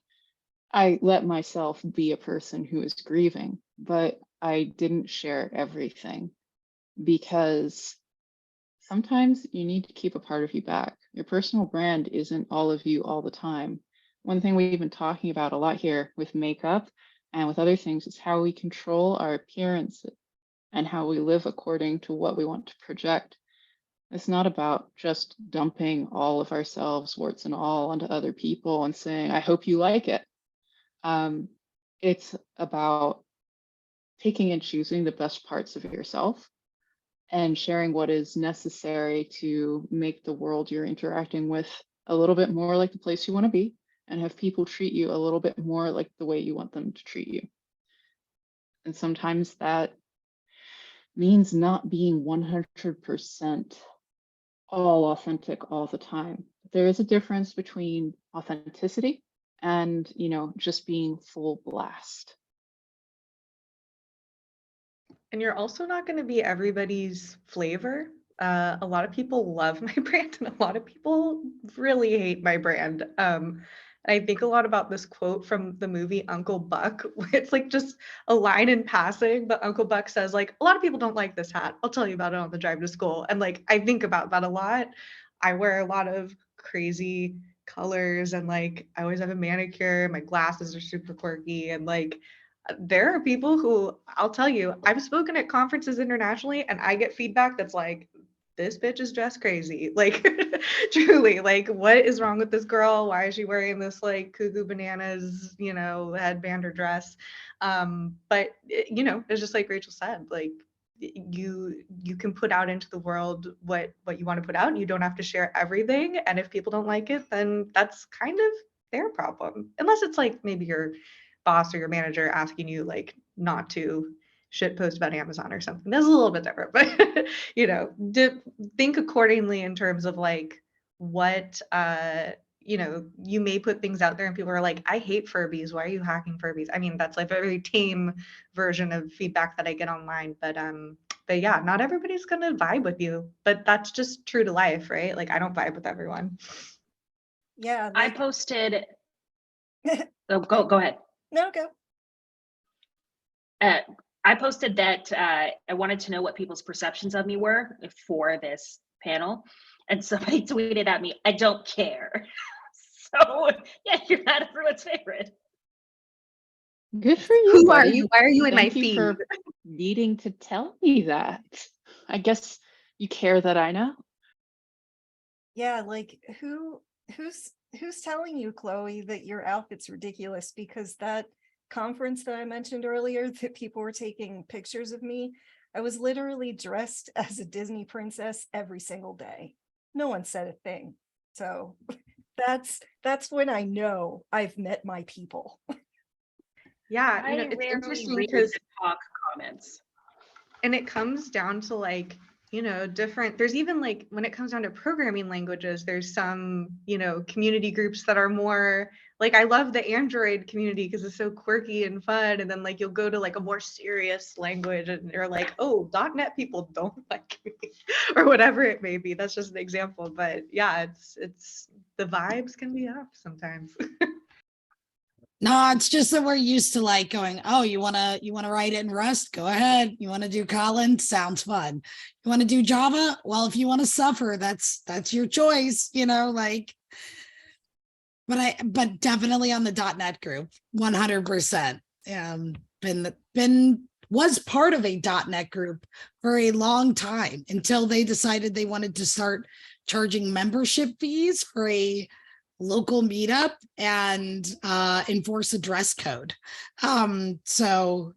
I let myself be a person who is grieving, but I didn't share everything because sometimes you need to keep a part of you back. Your personal brand isn't all of you all the time. One thing we've been talking about a lot here with makeup and with other things is how we control our appearance and how we live according to what we want to project. It's not about just dumping all of ourselves, warts and all, onto other people and saying, I hope you like it. It's about picking and choosing the best parts of yourself and sharing what is necessary to make the world you're interacting with a little bit more like the place you want to be, and have people treat you a little bit more like the way you want them to treat you. And sometimes that means not being 100% all authentic all the time. There is a difference between authenticity and, you know, just being full blast. And you're also not going to be everybody's flavor. A lot of people love my brand and a lot of people really hate my brand. And I think a lot about this quote from the movie Uncle Buck. It's like just a line in passing, but Uncle Buck says like, a lot of people don't like this hat. I'll tell you about it on the drive to school. And like, I think about that a lot. I wear a lot of crazy colors and like, I always have a manicure. My glasses are super quirky and like, there are people who I'll tell you, I've spoken at conferences internationally and I get feedback that's like, this bitch is dressed crazy. Like, truly, like, what is wrong with this girl? Why is she wearing this like cuckoo bananas, you know, headband or dress? But, you know, it's just like Rachel said, like, you can put out into the world what you want to put out and you don't have to share everything. And if people don't like it, then that's kind of their problem. Unless it's like maybe your boss or your manager asking you like not to shit post about Amazon or something. That's a little bit different, but you know, think accordingly in terms of like what you know, you may put things out there and people are like, I hate Furbies. Why are you hacking Furbies? I mean, that's like a very tame version of feedback that I get online, but yeah, not everybody's gonna vibe with you, but that's just true to life, right? Like I don't vibe with everyone. Yeah, I like, posted, oh, go ahead. no, go. I posted that I wanted to know what people's perceptions of me were for this panel. And somebody tweeted at me, I don't care. So yeah, you're not everyone's favorite. Good for you, Who are buddy. you? Why are you in my Thank you feed? for needing to tell me that. I guess you care that I know. Yeah, like who's telling you, Chloe, that your outfit's ridiculous? Because that conference that I mentioned earlier, that people were taking pictures of me, I was literally dressed as a Disney princess every single day. No one said a thing. So that's when I know I've met my people. Yeah, I it's rarely interesting read because the talk comments. and it comes down to like, different, there's even like when it comes down to programming languages, there's some, community groups that are more like, I love the Android community because it's so quirky and fun. And then like you'll go to like a more serious language and you're like, oh, .NET people don't like me or whatever it may be. That's just an example. But yeah, it's the vibes can be off sometimes. No, it's just that we're used to like going, oh, you wanna write it in Rust? Go ahead. You want to do Kotlin? Sounds fun. You want to do Java? Well, if you want to suffer, that's your choice, like. But definitely on the .NET group, 100%. Was part of a .NET group for a long time until they decided they wanted to start charging membership fees for a local meetup and enforce a dress code. So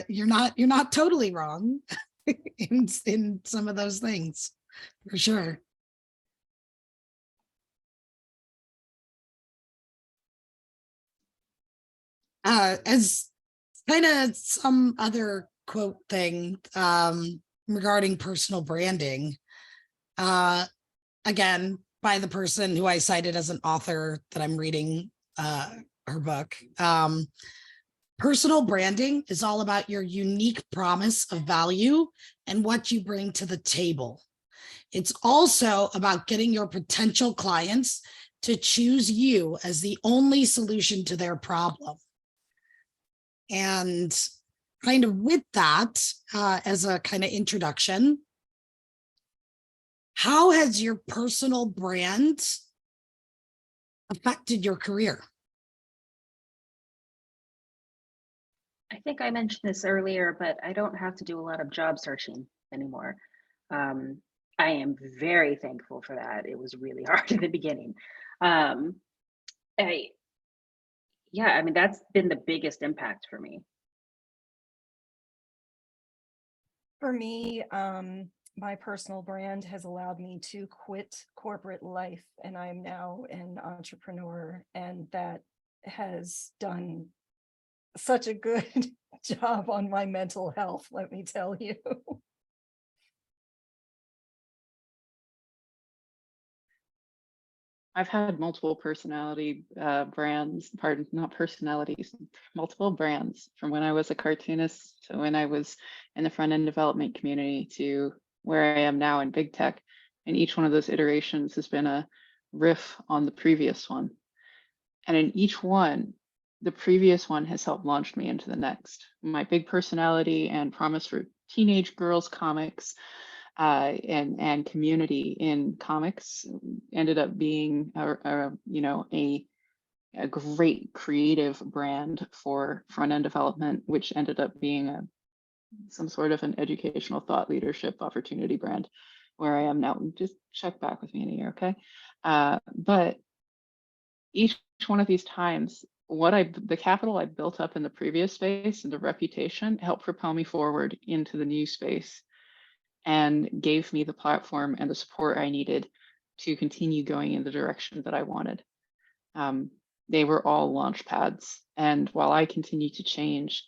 you're not totally wrong in some of those things, for sure. As kind of some other quote thing regarding personal branding, again, by the person who I cited as an author that I'm reading her book. Personal branding is all about your unique promise of value and what you bring to the table. It's also about getting your potential clients to choose you as the only solution to their problem. And kind of with that, as a kind of introduction, how has your personal brand affected your career? I think I mentioned this earlier, but I don't have to do a lot of job searching anymore. I am very thankful for that. It was really hard in the beginning. I mean, that's been the biggest impact for me. For me, my personal brand has allowed me to quit corporate life, and I'm now an entrepreneur, and that has done such a good job on my mental health, let me tell you. I've had multiple personality brands, pardon, not personalities, multiple brands from when I was a cartoonist to when I was in the front end development community to where I am now in big tech. And each one of those iterations has been a riff on the previous one. And in each one, the previous one has helped launch me into the next. My big personality and promise for teenage girls comics and community in comics ended up being a great creative brand for front end development, which ended up being some sort of an educational thought leadership opportunity brand where I am now. Just check back with me in a year, okay? But each one of these times, the capital I built up in the previous space and the reputation helped propel me forward into the new space and gave me the platform and the support I needed to continue going in the direction that I wanted. They were all launch pads. And while I continue to change,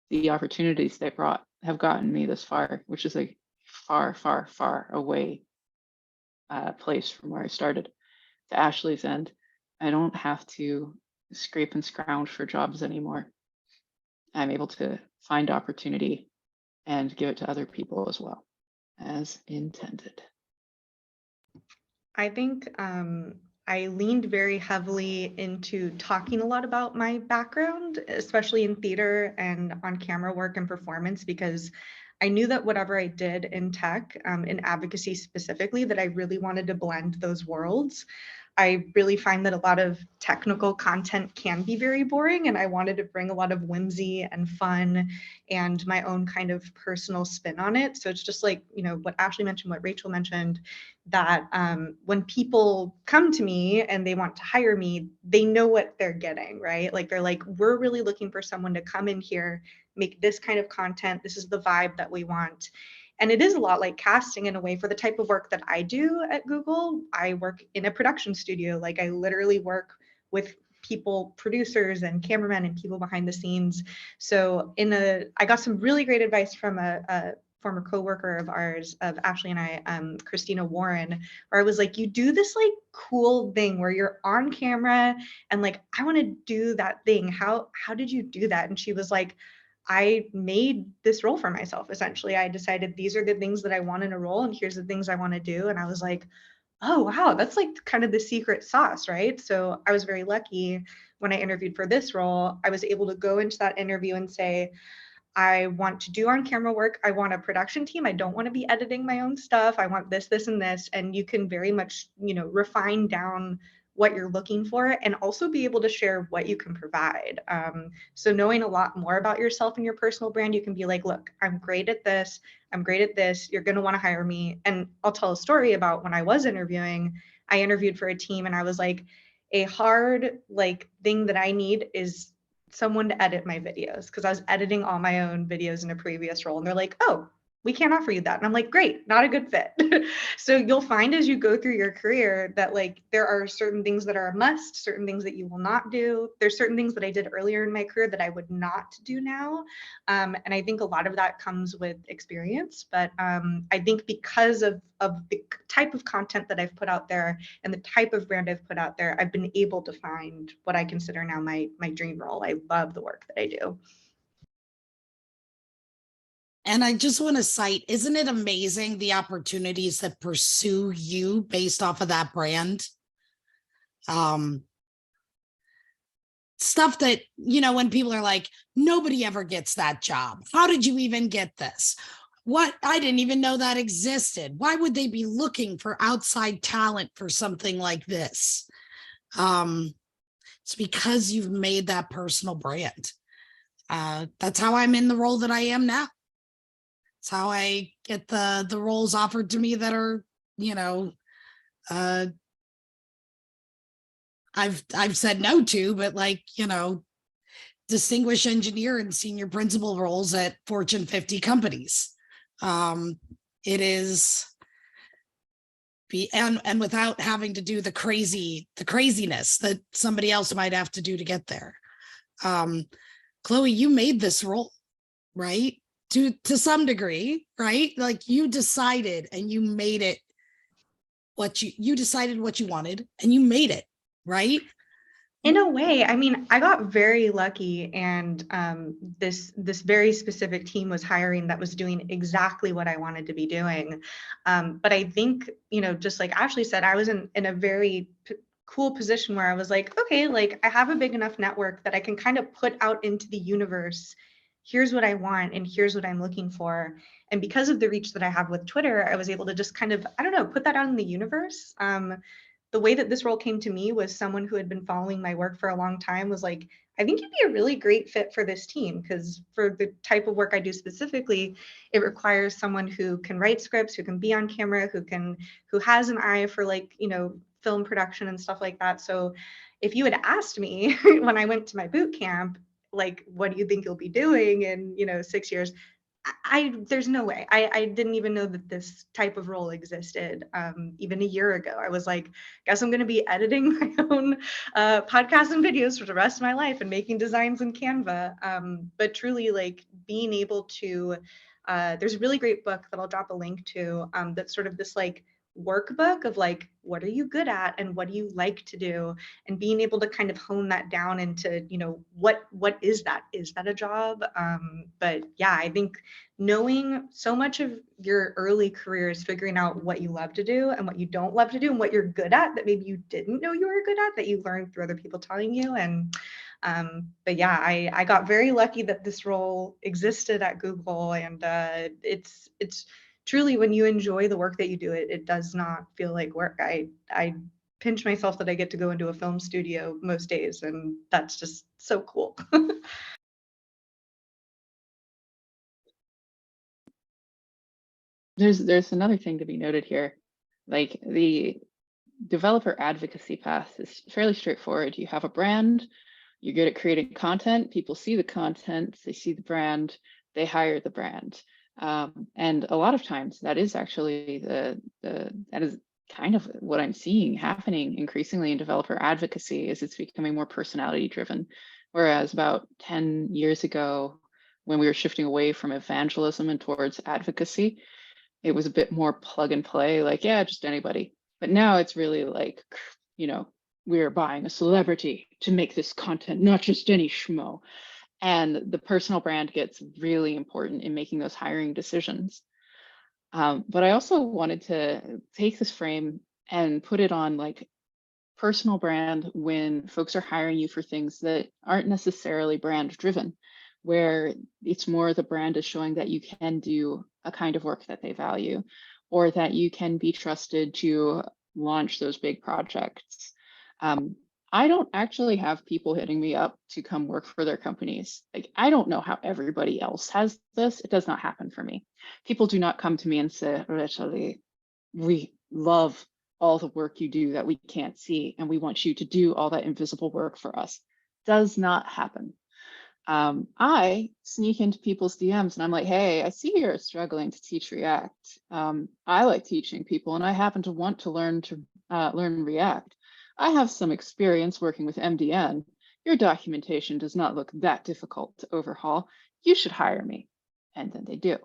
the opportunities they brought have gotten me this far, which is a far, far, far away place from where I started. To Ashley's end, I don't have to scrape and scrounge for jobs anymore. I'm able to find opportunity and give it to other people as well, as intended. I think I leaned very heavily into talking a lot about my background, especially in theater and on camera work and performance, because I knew that whatever I did in tech, in advocacy specifically, that I really wanted to blend those worlds. I really find that a lot of technical content can be very boring, and I wanted to bring a lot of whimsy and fun and my own kind of personal spin on it. So it's just like, what Ashley mentioned, what Rachel mentioned, that when people come to me and they want to hire me, they know what they're getting, right? Like they're like, we're really looking for someone to come in here, make this kind of content. This is the vibe that we want. And it is a lot like casting in a way for the type of work that I do at Google. I work in a production studio. Like I literally work with people, producers and cameramen and people behind the scenes. So I got some really great advice from a former coworker of ours, of Ashley and I, Christina Warren, where I was like, you do this like cool thing where you're on camera and like, I want to do that thing. How did you do that? And she was like, I made this role for myself. Essentially, I decided these are the things that I want in a role and here's the things I want to do. And I was like, oh, wow, that's like kind of the secret sauce, right? So I was very lucky when I interviewed for this role. I was able to go into that interview and say, I want to do on camera work. I want a production team. I don't want to be editing my own stuff. I want this, this, and this. And you can very much, refine down what you're looking for and also be able to share what you can provide. So knowing a lot more about yourself and your personal brand, you can be like, look, I'm great at this. I'm great at this. You're going to want to hire me. And I'll tell a story about when I was interviewing. I interviewed for a team and I was like, a hard thing that I need is someone to edit my videos, because I was editing all my own videos in a previous role. And they're like, oh, we can't offer you that. And I'm like, great, not a good fit. So you'll find as you go through your career that there are certain things that are a must, certain things that you will not do. There's certain things that I did earlier in my career that I would not do now. And I think a lot of that comes with experience. But I think because of the type of content that I've put out there and the type of brand I've put out there, I've been able to find what I consider now my dream role. I love the work that I do. And I just want to cite, isn't it amazing the opportunities that pursue you based off of that brand? Stuff that, when people are like, nobody ever gets that job. How did you even get this? What? I didn't even know that existed. Why would they be looking for outside talent for something like this? It's because you've made that personal brand. That's how I'm in the role that I am now. It's how I get the roles offered to me that are, I've said no to, but distinguished engineer and senior principal roles at Fortune 50 companies. It is and without having to do the craziness that somebody else might have to do to get there. Chloe, you made this role, right? To some degree, right? Like you decided and you made it you decided what you wanted and you made it, right? In a way, I mean, I got very lucky, and this very specific team was hiring that was doing exactly what I wanted to be doing. But I think, just like Ashley said, I was in a very cool position where I was like, okay, I have a big enough network that I can kind of put out into the universe. Here's what I want and here's what I'm looking for. And because of the reach that I have with Twitter, I was able to just kind of, I don't know, put that out in the universe. The way that this role came to me was someone who had been following my work for a long time was like, I think you'd be a really great fit for this team, because for the type of work I do specifically, it requires someone who can write scripts, who can be on camera, who has an eye for film production and stuff like that. So if you had asked me when I went to my boot camp, what do you think you'll be doing in 6 years? There's no way. I didn't even know that this type of role existed even a year ago. I was like, guess I'm going to be editing my own podcasts and videos for the rest of my life and making designs in Canva. But truly, being able to, there's a really great book that I'll drop a link to that's sort of this workbook of what are you good at and what do you like to do, and being able to kind of hone that down into what is that a job. But yeah, I think knowing so much of your early career is figuring out what you love to do and what you don't love to do and what you're good at that maybe you didn't know you were good at, that you learned through other people telling you. And but yeah, I got very lucky that this role existed at Google, and it's truly, when you enjoy the work that you do, it does not feel like work. I pinch myself that I get to go into a film studio most days, and that's just so cool. There's another thing to be noted here. The developer advocacy path is fairly straightforward. You have a brand, you're good at creating content, people see the content, they see the brand, they hire the brand. And a lot of times that is actually that is kind of what I'm seeing happening increasingly in developer advocacy, is it's becoming more personality driven. Whereas about 10 years ago, when we were shifting away from evangelism and towards advocacy, it was a bit more plug and play, like, yeah, just anybody. But now it's really like, we're buying a celebrity to make this content, not just any schmo. And the personal brand gets really important in making those hiring decisions. But I also wanted to take this frame and put it on like personal brand when folks are hiring you for things that aren't necessarily brand driven, where it's more the brand is showing that you can do a kind of work that they value, or that you can be trusted to launch those big projects. I don't actually have people hitting me up to come work for their companies. Like, I don't know how everybody else has this. It does not happen for me. People do not come to me and say, Shelley, we love all the work you do that we can't see, and we want you to do all that invisible work for us. Does not happen. I sneak into people's DMs and I'm like, hey, I see you're struggling to teach React. I like teaching people, and I happen to want to learn React. I have some experience working with MDN. Your documentation does not look that difficult to overhaul. You should hire me. And then they do.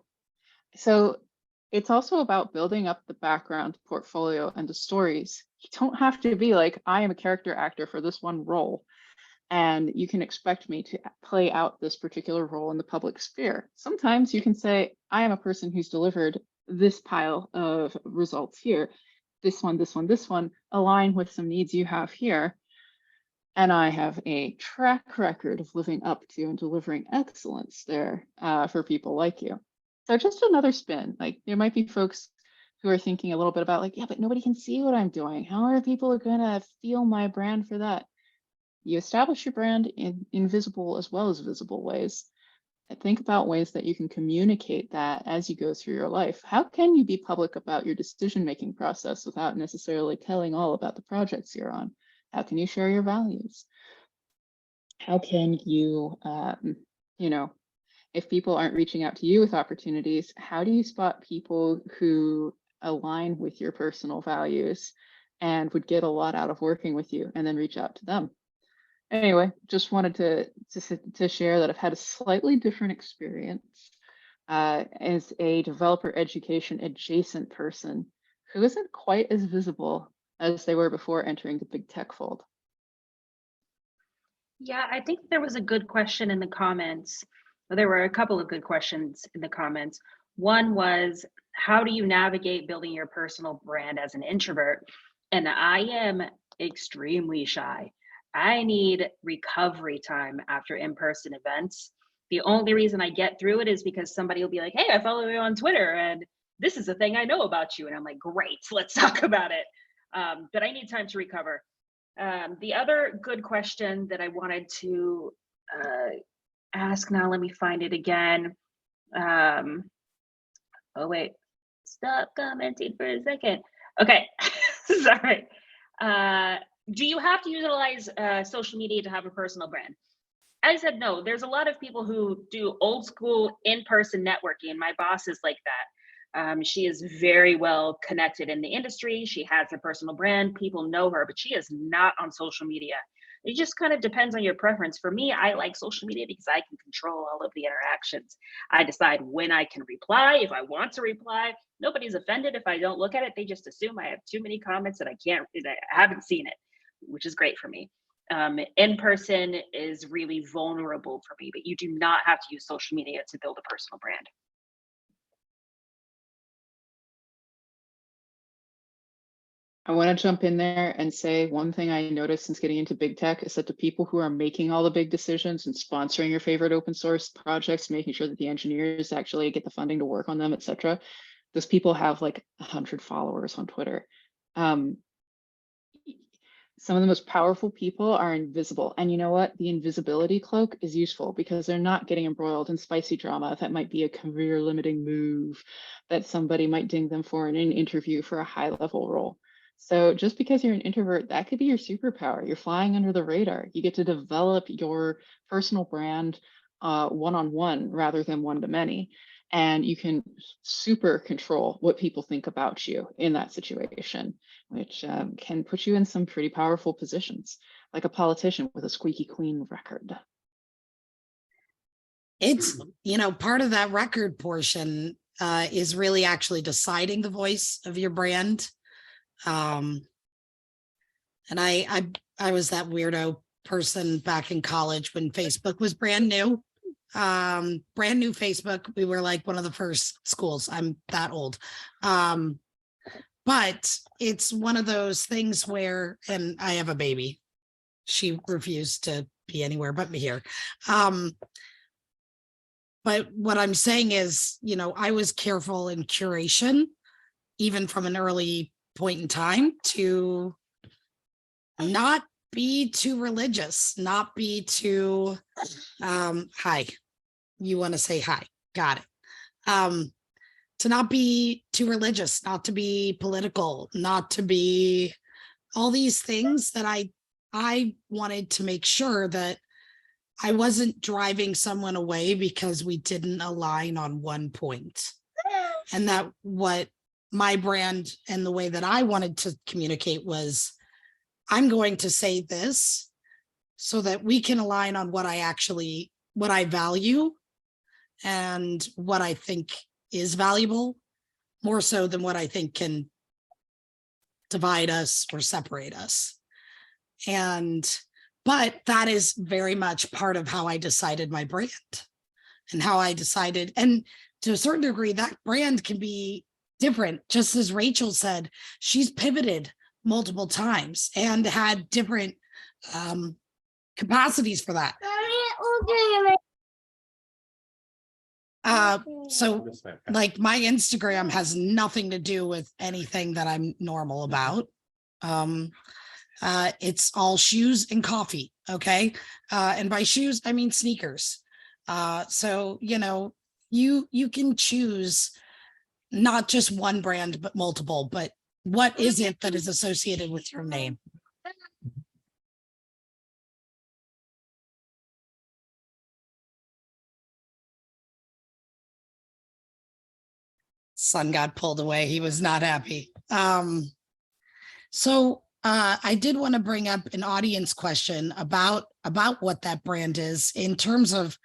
So it's also about building up the background, portfolio, and the stories. You don't have to be like, I am a character actor for this one role, and you can expect me to play out this particular role in the public sphere. Sometimes you can say, I am a person who's delivered this pile of results here. This one, this one, this one align with some needs you have here. And I have a track record of living up to and delivering excellence there for people like you. So just another spin. Like, there might be folks who are thinking a little bit about like, yeah, but nobody can see what I'm doing. How are people going to feel my brand for that? You establish your brand in invisible as well as visible ways. And think about ways that you can communicate that as you go through your life. How can you be public about your decision-making process without necessarily telling all about the projects you're on? How can you share your values? How can you, if people aren't reaching out to you with opportunities, how do you spot people who align with your personal values and would get a lot out of working with you, and then reach out to them? Anyway, just wanted to share that I've had a slightly different experience as a developer education adjacent person who isn't quite as visible as they were before entering the big tech fold. Yeah, I think there was a good question in the comments. Well, there were a couple of good questions in the comments. One was, how do you navigate building your personal brand as an introvert? And I am extremely shy. I need recovery time after in-person events. The only reason I get through it is because somebody will be like, hey, I follow you on Twitter and this is the thing I know about you. And I'm like, great, let's talk about it. But I need time to recover. The other good question that I wanted to ask, now let me find it again. Oh wait, stop commenting for a second. Okay, sorry. Do you have to utilize social media to have a personal brand? I said no. There's a lot of people who do old school in-person networking. My boss is like that. She is very well connected in the industry. She has a personal brand. People know her, but she is not on social media. It just kind of depends on your preference. For me, I like social media because I can control all of the interactions. I decide when I can reply, if I want to reply. Nobody's offended if I don't look at it. They just assume I have too many comments that I haven't seen it, which is great for me. In person is really vulnerable for me, but you do not have to use social media to build a personal brand. I want to jump in there and say one thing I noticed since getting into big tech is that the people who are making all the big decisions and sponsoring your favorite open source projects, making sure that the engineers actually get the funding to work on them, etc., those people have like 100 followers on Twitter. Some of the most powerful people are invisible. And you know what? The invisibility cloak is useful because they're not getting embroiled in spicy drama that might be a career limiting move that somebody might ding them for in an interview for a high level role. So just because you're an introvert, that could be your superpower. You're flying under the radar. You get to develop your personal brand one-on-one rather than one-to-many. And you can super control what people think about you in that situation, which can put you in some pretty powerful positions, like a politician with a squeaky clean record. It's, part of that record portion is really actually deciding the voice of your brand. And I was that weirdo person back in college when Facebook was brand new. Brand new Facebook. We were like one of the first schools. I'm that old. But it's one of those things where, and I have a baby. She refused to be anywhere but me here. But what I'm saying is, I was careful in curation, even from an early point in time, to not be too religious, not be too, hi, you want to say hi, got it. To not be too religious, not to be political, not to be all these things that I wanted to make sure that I wasn't driving someone away because we didn't align on one point. And that what my brand and the way that I wanted to communicate was, I'm going to say this so that we can align on what I value and what I think is valuable, more so than what I think can divide us or separate us. But that is very much part of how I decided my brand and how I decided. And to a certain degree, that brand can be different. Just as Rachel said, she's pivoted multiple times and had different capacities for that. So like my Instagram has nothing to do with anything that I'm normal about. It's all shoes and coffee. Okay. And by shoes, I mean sneakers. So, you can choose not just one brand, but multiple, but what is it that is associated with your name? Son got pulled away. He was not happy. So I did want to bring up an audience question about what that brand is in terms of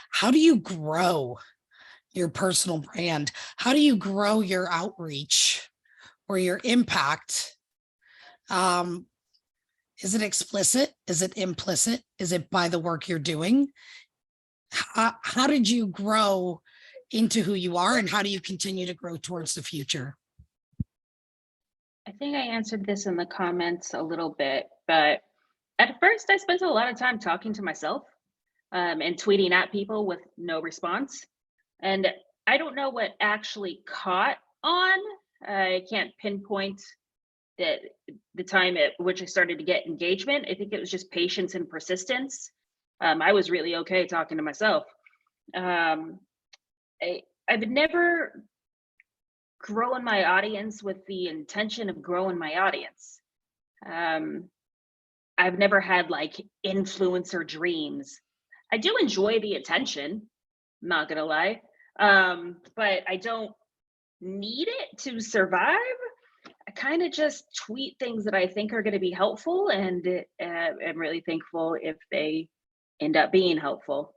how do you grow your personal brand? How do you grow your outreach or your impact? Is it explicit? Is it implicit? Is it by the work you're doing? How did you grow into who you are, and how do you continue to grow towards the future? I think I answered this in the comments a little bit, but at first I spent a lot of time talking to myself and tweeting at people with no response. And I don't know what actually caught on. I can't pinpoint that the time at which I started to get engagement. I think it was just patience and persistence. I was really okay talking to myself. I've never grown my audience with the intention of growing my audience. I've never had like influencer dreams. I do enjoy the attention, I'm not gonna lie, but I don't need it to survive. I kind of just tweet things that I think are going to be helpful, and I'm really thankful if they end up being helpful.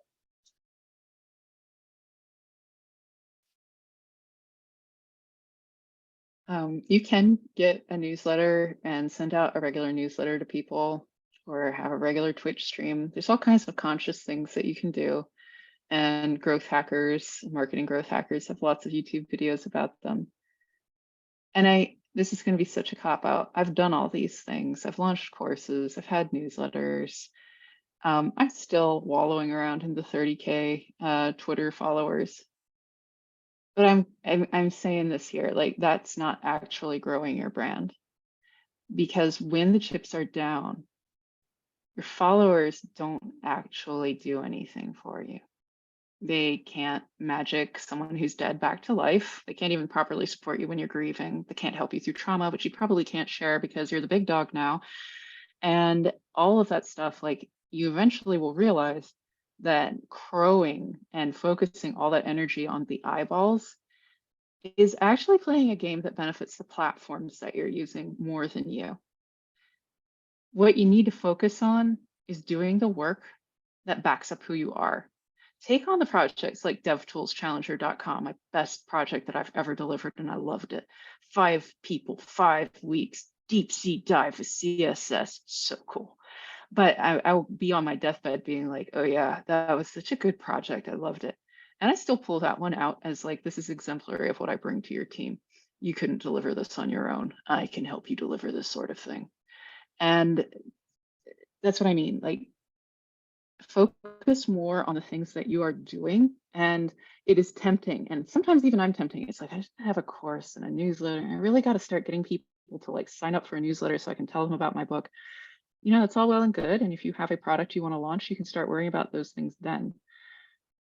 You can get a newsletter and send out a regular newsletter to people, or have a regular Twitch stream. There's all kinds of conscious things that you can do. And growth hackers, marketing growth hackers, have lots of YouTube videos about them. And this is going to be such a cop out. I've done all these things. I've launched courses. I've had newsletters. I'm still wallowing around in the 30K Twitter followers. But I'm saying this here, like, that's not actually growing your brand, because when the chips are down, your followers don't actually do anything for you. They can't magic someone who's dead back to life. They can't even properly support you when you're grieving. They can't help you through trauma, which you probably can't share because you're the big dog now. And all of that stuff, like, you eventually will realize that crowing and focusing all that energy on the eyeballs is actually playing a game that benefits the platforms that you're using more than you. What you need to focus on is doing the work that backs up who you are. Take on the projects like DevToolsChallenger.com, my best project that I've ever delivered, and I loved it. 5 people, 5 weeks, deep sea dive with CSS, so cool. But I will be on my deathbed being like, oh yeah, that was such a good project, I loved it. And I still pull that one out as like, this is exemplary of what I bring to your team. You couldn't deliver this on your own. I can help you deliver this sort of thing. And that's what I mean, like, focus more on the things that you are doing. And it is tempting, and sometimes even I'm tempting. It's like, I just have a course and a newsletter, and I really got to start getting people to like sign up for a newsletter so I can tell them about my book. You know, it's all well and good, and if you have a product you want to launch, you can start worrying about those things then.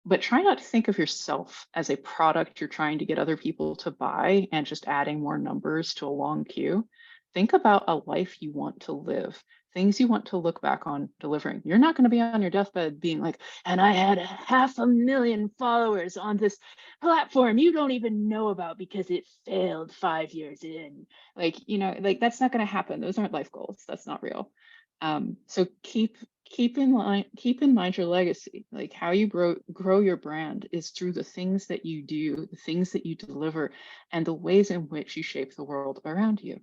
But try not to think of yourself as a product you're trying to get other people to buy and just adding more numbers to a long queue. Think about a life you want to live, things you want to look back on delivering. You're not going to be on your deathbed being like, and I had 500,000 followers on this platform you don't even know about because it failed 5 years in. Like, you know, like that's not going to happen. Those aren't life goals. That's not real. So keep in mind your legacy. Like, how you grow your brand is through the things that you do, the things that you deliver, and the ways in which you shape the world around you.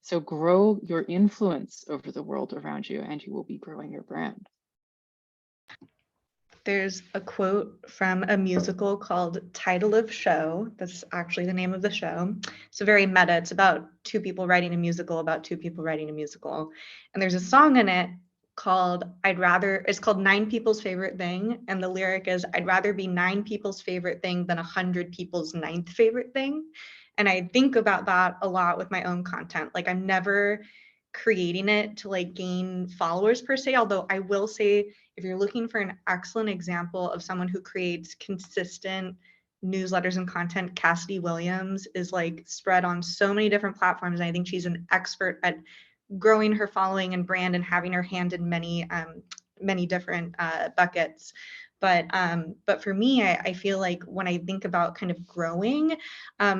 So grow your influence over the world around you, and you will be growing your brand. There's a quote from a musical called Title of Show. That's actually the name of the show. It's a very meta. It's about 2 people writing a musical about 2 people writing a musical. And there's a song in it called it's called 9 People's Favorite Thing. And the lyric is, I'd rather be 9 people's favorite thing than 100 people's 9th favorite thing. And I think about that a lot with my own content. Like, I'm never creating it to like gain followers per se, although I will say, if you're looking for an excellent example of someone who creates consistent newsletters and content, Cassidy Williams is like spread on so many different platforms. And I think she's an expert at growing her following and brand and having her hand in many different buckets. But for me, I feel like when I think about kind of growing,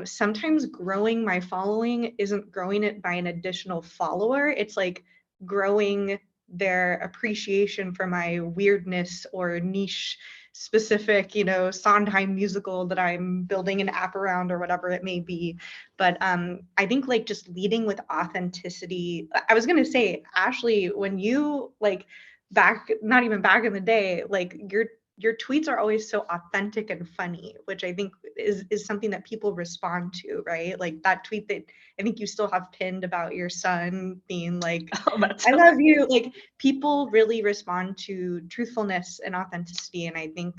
sometimes growing my following isn't growing it by an additional follower. It's like growing their appreciation for my weirdness or niche specific, you know, Sondheim musical that I'm building an app around or whatever it may be. But I think like just leading with authenticity. I was going to say, Ashley, when you like not even back in the day, like your tweets are always so authentic and funny, which I think is something that people respond to, right? Like that tweet that I think you still have pinned about your son being like, oh, I love you. Like, people really respond to truthfulness and authenticity. And I think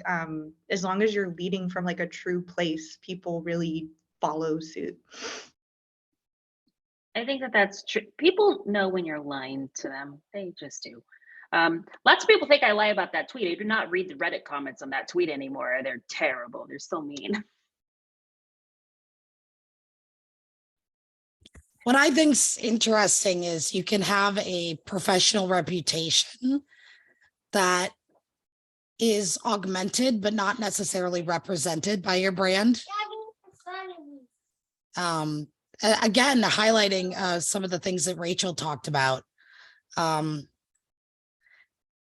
as long as you're leading from like a true place, people really follow suit. I think that that's true. People know when you're lying to them. They just do. Lots of people think I lie about that tweet. I do not read the Reddit comments on that tweet anymore. They're terrible. They're so mean. What I think's interesting is you can have a professional reputation that is augmented, but not necessarily represented by your brand. Again, highlighting some of the things that Rachel talked about.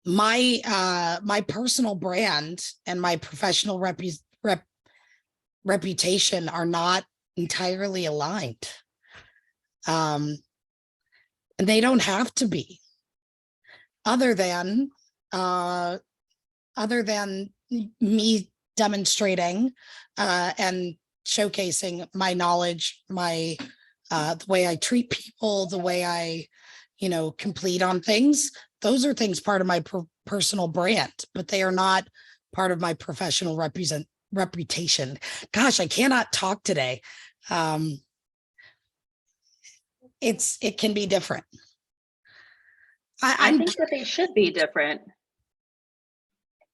My personal brand and my professional reputation are not entirely aligned. And they don't have to be, other than me demonstrating and showcasing my knowledge, my the way I treat people, the way I, you know, complete on things. Those are things part of my personal brand, but they are not part of my professional reputation. Gosh, I cannot talk today. It can be different. I think that they should be different.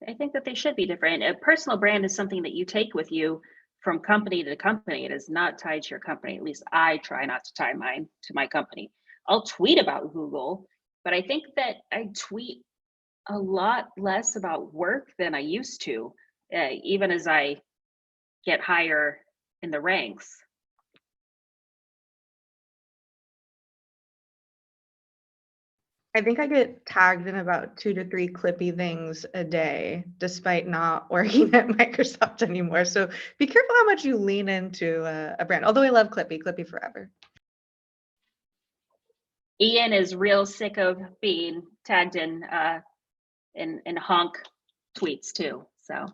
I think that they should be different. A personal brand is something that you take with you from company to company. It is not tied to your company. At least I try not to tie mine to my company. I'll tweet about Google, but I think that I tweet a lot less about work than I used to, even as I get higher in the ranks. I think I get tagged in about 2 to 3 clippy things a day, despite not working at Microsoft anymore. So be careful how much you lean into a brand. Although I love Clippy forever. Ian is real sick of being tagged in honk tweets too. So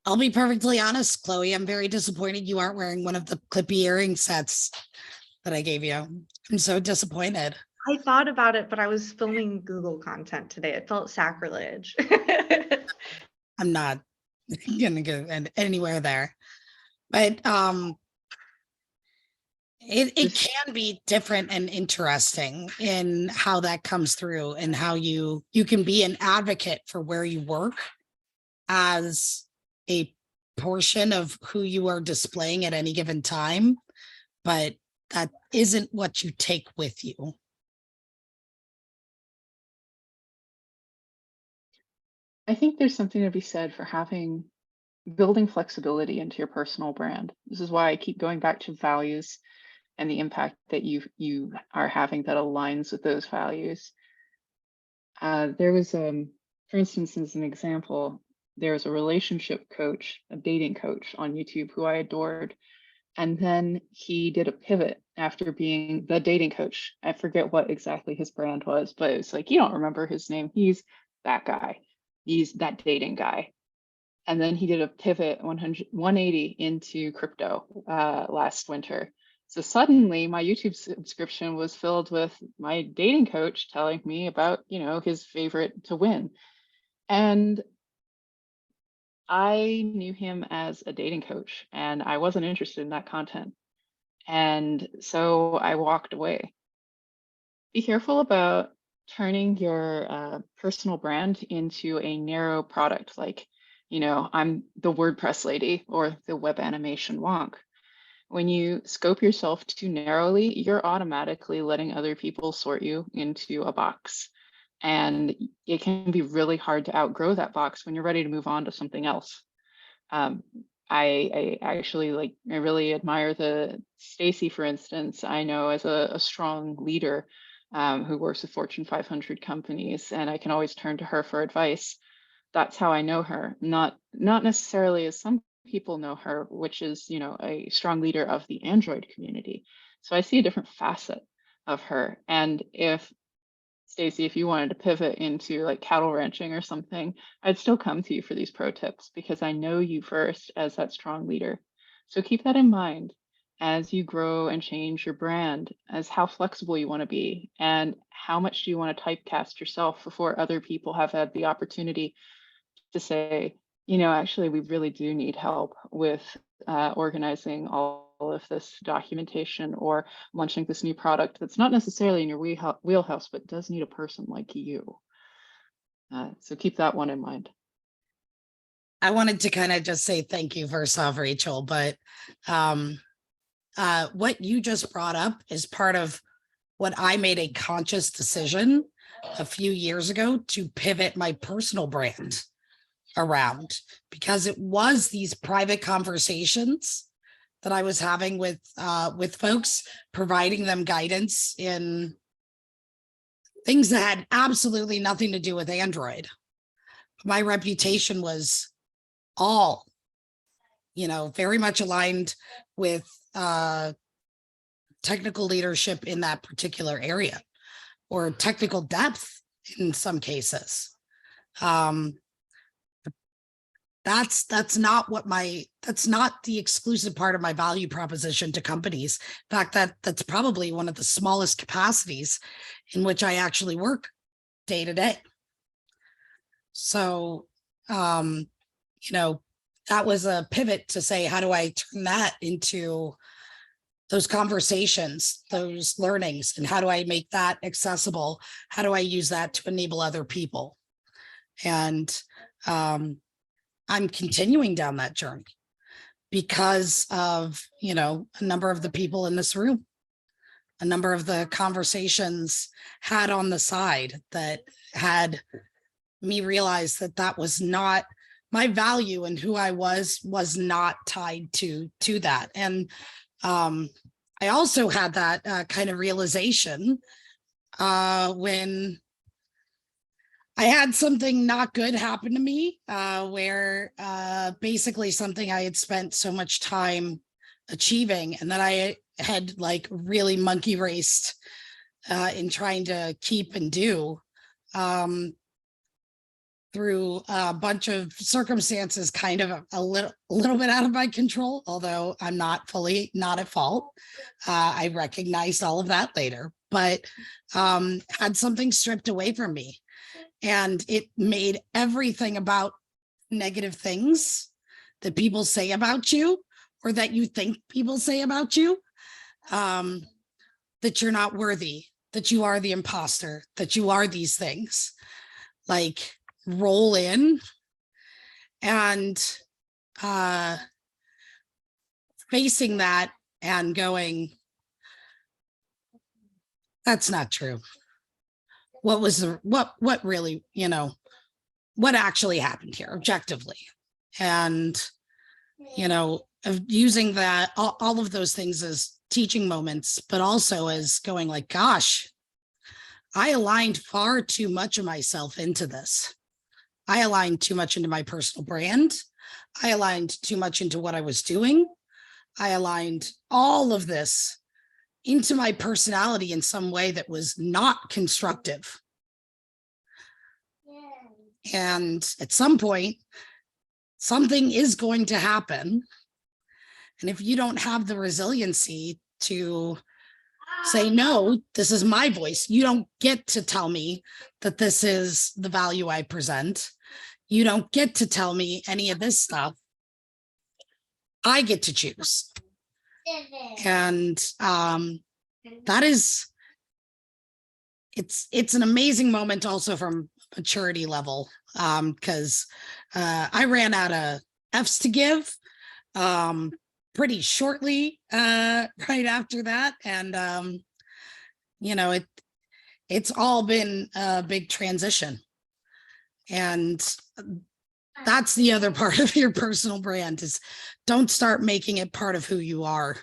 I'll be perfectly honest, Chloe. I'm very disappointed you aren't wearing one of the clippy earring sets that I gave you. I'm so disappointed. I thought about it, but I was filming Google content today. It felt sacrilege. I'm not gonna go anywhere there, but it can be different and interesting in how that comes through and how you can be an advocate for where you work as a portion of who you are displaying at any given time, but that isn't what you take with you. I think there's something to be said for building flexibility into your personal brand. This is why I keep going back to values and the impact that you are having that aligns with those values. There was, for instance, as an example, there was a relationship coach, a dating coach on YouTube who I adored. And then he did a pivot after being the dating coach. I forget what exactly his brand was, but it's like, you don't remember his name. He's that guy. He's that dating guy. And then he did a pivot 180 into crypto last winter. So suddenly my YouTube subscription was filled with my dating coach telling me about, his favorite to win. And I knew him as a dating coach and I wasn't interested in that content. And so I walked away. Be careful about turning your personal brand into a narrow product like, I'm the WordPress lady or the web animation wonk. When you scope yourself too narrowly, you're automatically letting other people sort you into a box. And it can be really hard to outgrow that box when you're ready to move on to something else. I actually I really admire the Stacy, for instance, I know as a strong leader who works with Fortune 500 companies, and I can always turn to her for advice. That's how I know her, not necessarily as some people know her, which is, a strong leader of the Android community. So I see a different facet of her. And if Stacey, if you wanted to pivot into like cattle ranching or something, I'd still come to you for these pro tips because I know you first as that strong leader. So keep that in mind as you grow and change your brand, as how flexible you want to be and how much do you want to typecast yourself before other people have had the opportunity to say, actually, we really do need help with organizing all of this documentation or launching this new product that's not necessarily in your wheelhouse, but does need a person like you. So keep that one in mind. I wanted to kind of just say thank you first off, Rachel, but what you just brought up is part of what I made a conscious decision a few years ago to pivot my personal brand around, because it was these private conversations that I was having with folks, providing them guidance in things that had absolutely nothing to do with Android. My reputation was all, very much aligned with technical leadership in that particular area, or technical depth in some cases. That's not the exclusive part of my value proposition to companies. In fact, that's probably one of the smallest capacities in which I actually work day to day. So, that was a pivot to say, how do I turn that into those conversations, those learnings, and how do I make that accessible? How do I use that to enable other people? And, I'm continuing down that journey because of, a number of the people in this room. a number of the conversations had on the side that had me realize that that was not my value, and who I was not tied to that. And I also had that kind of realization when I had something not good happen to me, where basically something I had spent so much time achieving and that I had like really monkey raced in trying to keep and do, through a bunch of circumstances, kind of a little bit out of my control, although I'm not at fault. I recognized all of that later, but had something stripped away from me. And it made everything about negative things that people say about you, or that you think people say about you, that you're not worthy, that you are the imposter, that you are these things, like roll in. And facing that and going, that's not true. What was the, what really, what actually happened here objectively? And, of using that, all of those things as teaching moments, but also as going like, gosh, I aligned far too much of myself into this. I aligned too much into my personal brand. I aligned too much into what I was doing. I aligned all of this into my personality in some way that was not constructive. And at some point, something is going to happen. And if you don't have the resiliency to say, no, this is my voice, you don't get to tell me that this is the value I present. You don't get to tell me any of this stuff. I get to choose. And that is, it's an amazing moment also from maturity level, because I ran out of F's to give pretty shortly right after that. And, it's all been a big transition. And that's the other part of your personal brand, is don't start making it part of who you are.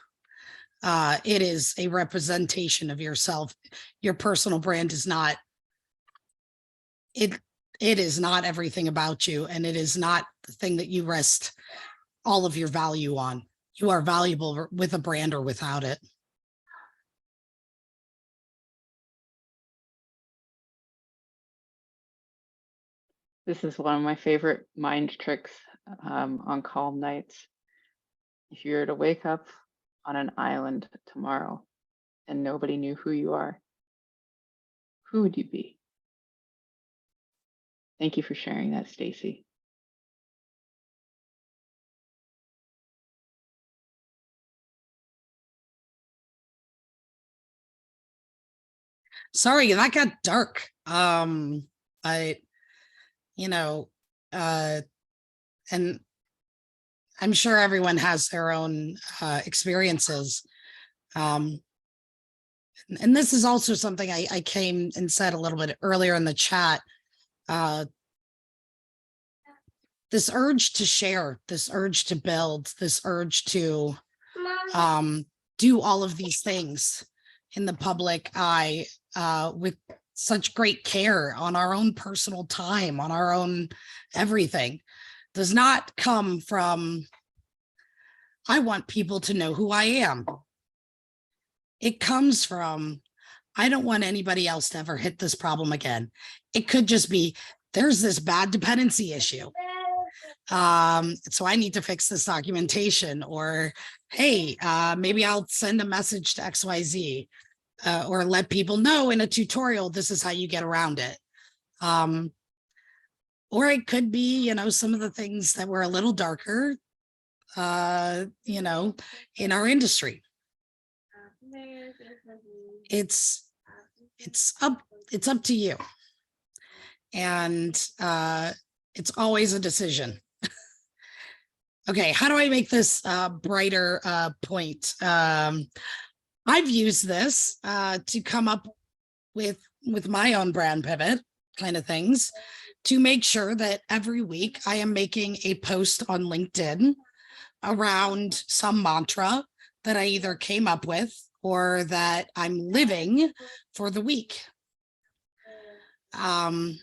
It is a representation of yourself. Your personal brand is not, it is not everything about you, and it is not the thing that you rest all of your value on. You are valuable with a brand or without it. This is one of my favorite mind tricks on calm nights. If you were to wake up on an island tomorrow and nobody knew who you are, who would you be? Thank you for sharing that, Stacy. Sorry, that got dark. And I'm sure everyone has their own experiences. And this is also something I came and said a little bit earlier in the chat. This urge to share, this urge to build, this urge to do all of these things in the public eye with such great care on our own personal time, on our own everything, does not come from, I want people to know who I am. It comes from, I don't want anybody else to ever hit this problem again. It could just be, there's this bad dependency issue. So I need to fix this documentation, or, hey, maybe I'll send a message to XYZ, or let people know in a tutorial, this is how you get around it. Or it could be, some of the things that were a little darker, in our industry. It's up to you. And it's always a decision. Okay, how do I make this brighter point? I've used this to come up with my own brand pivot kind of things to make sure that every week I am making a post on LinkedIn around some mantra that I either came up with or that I'm living for the week. And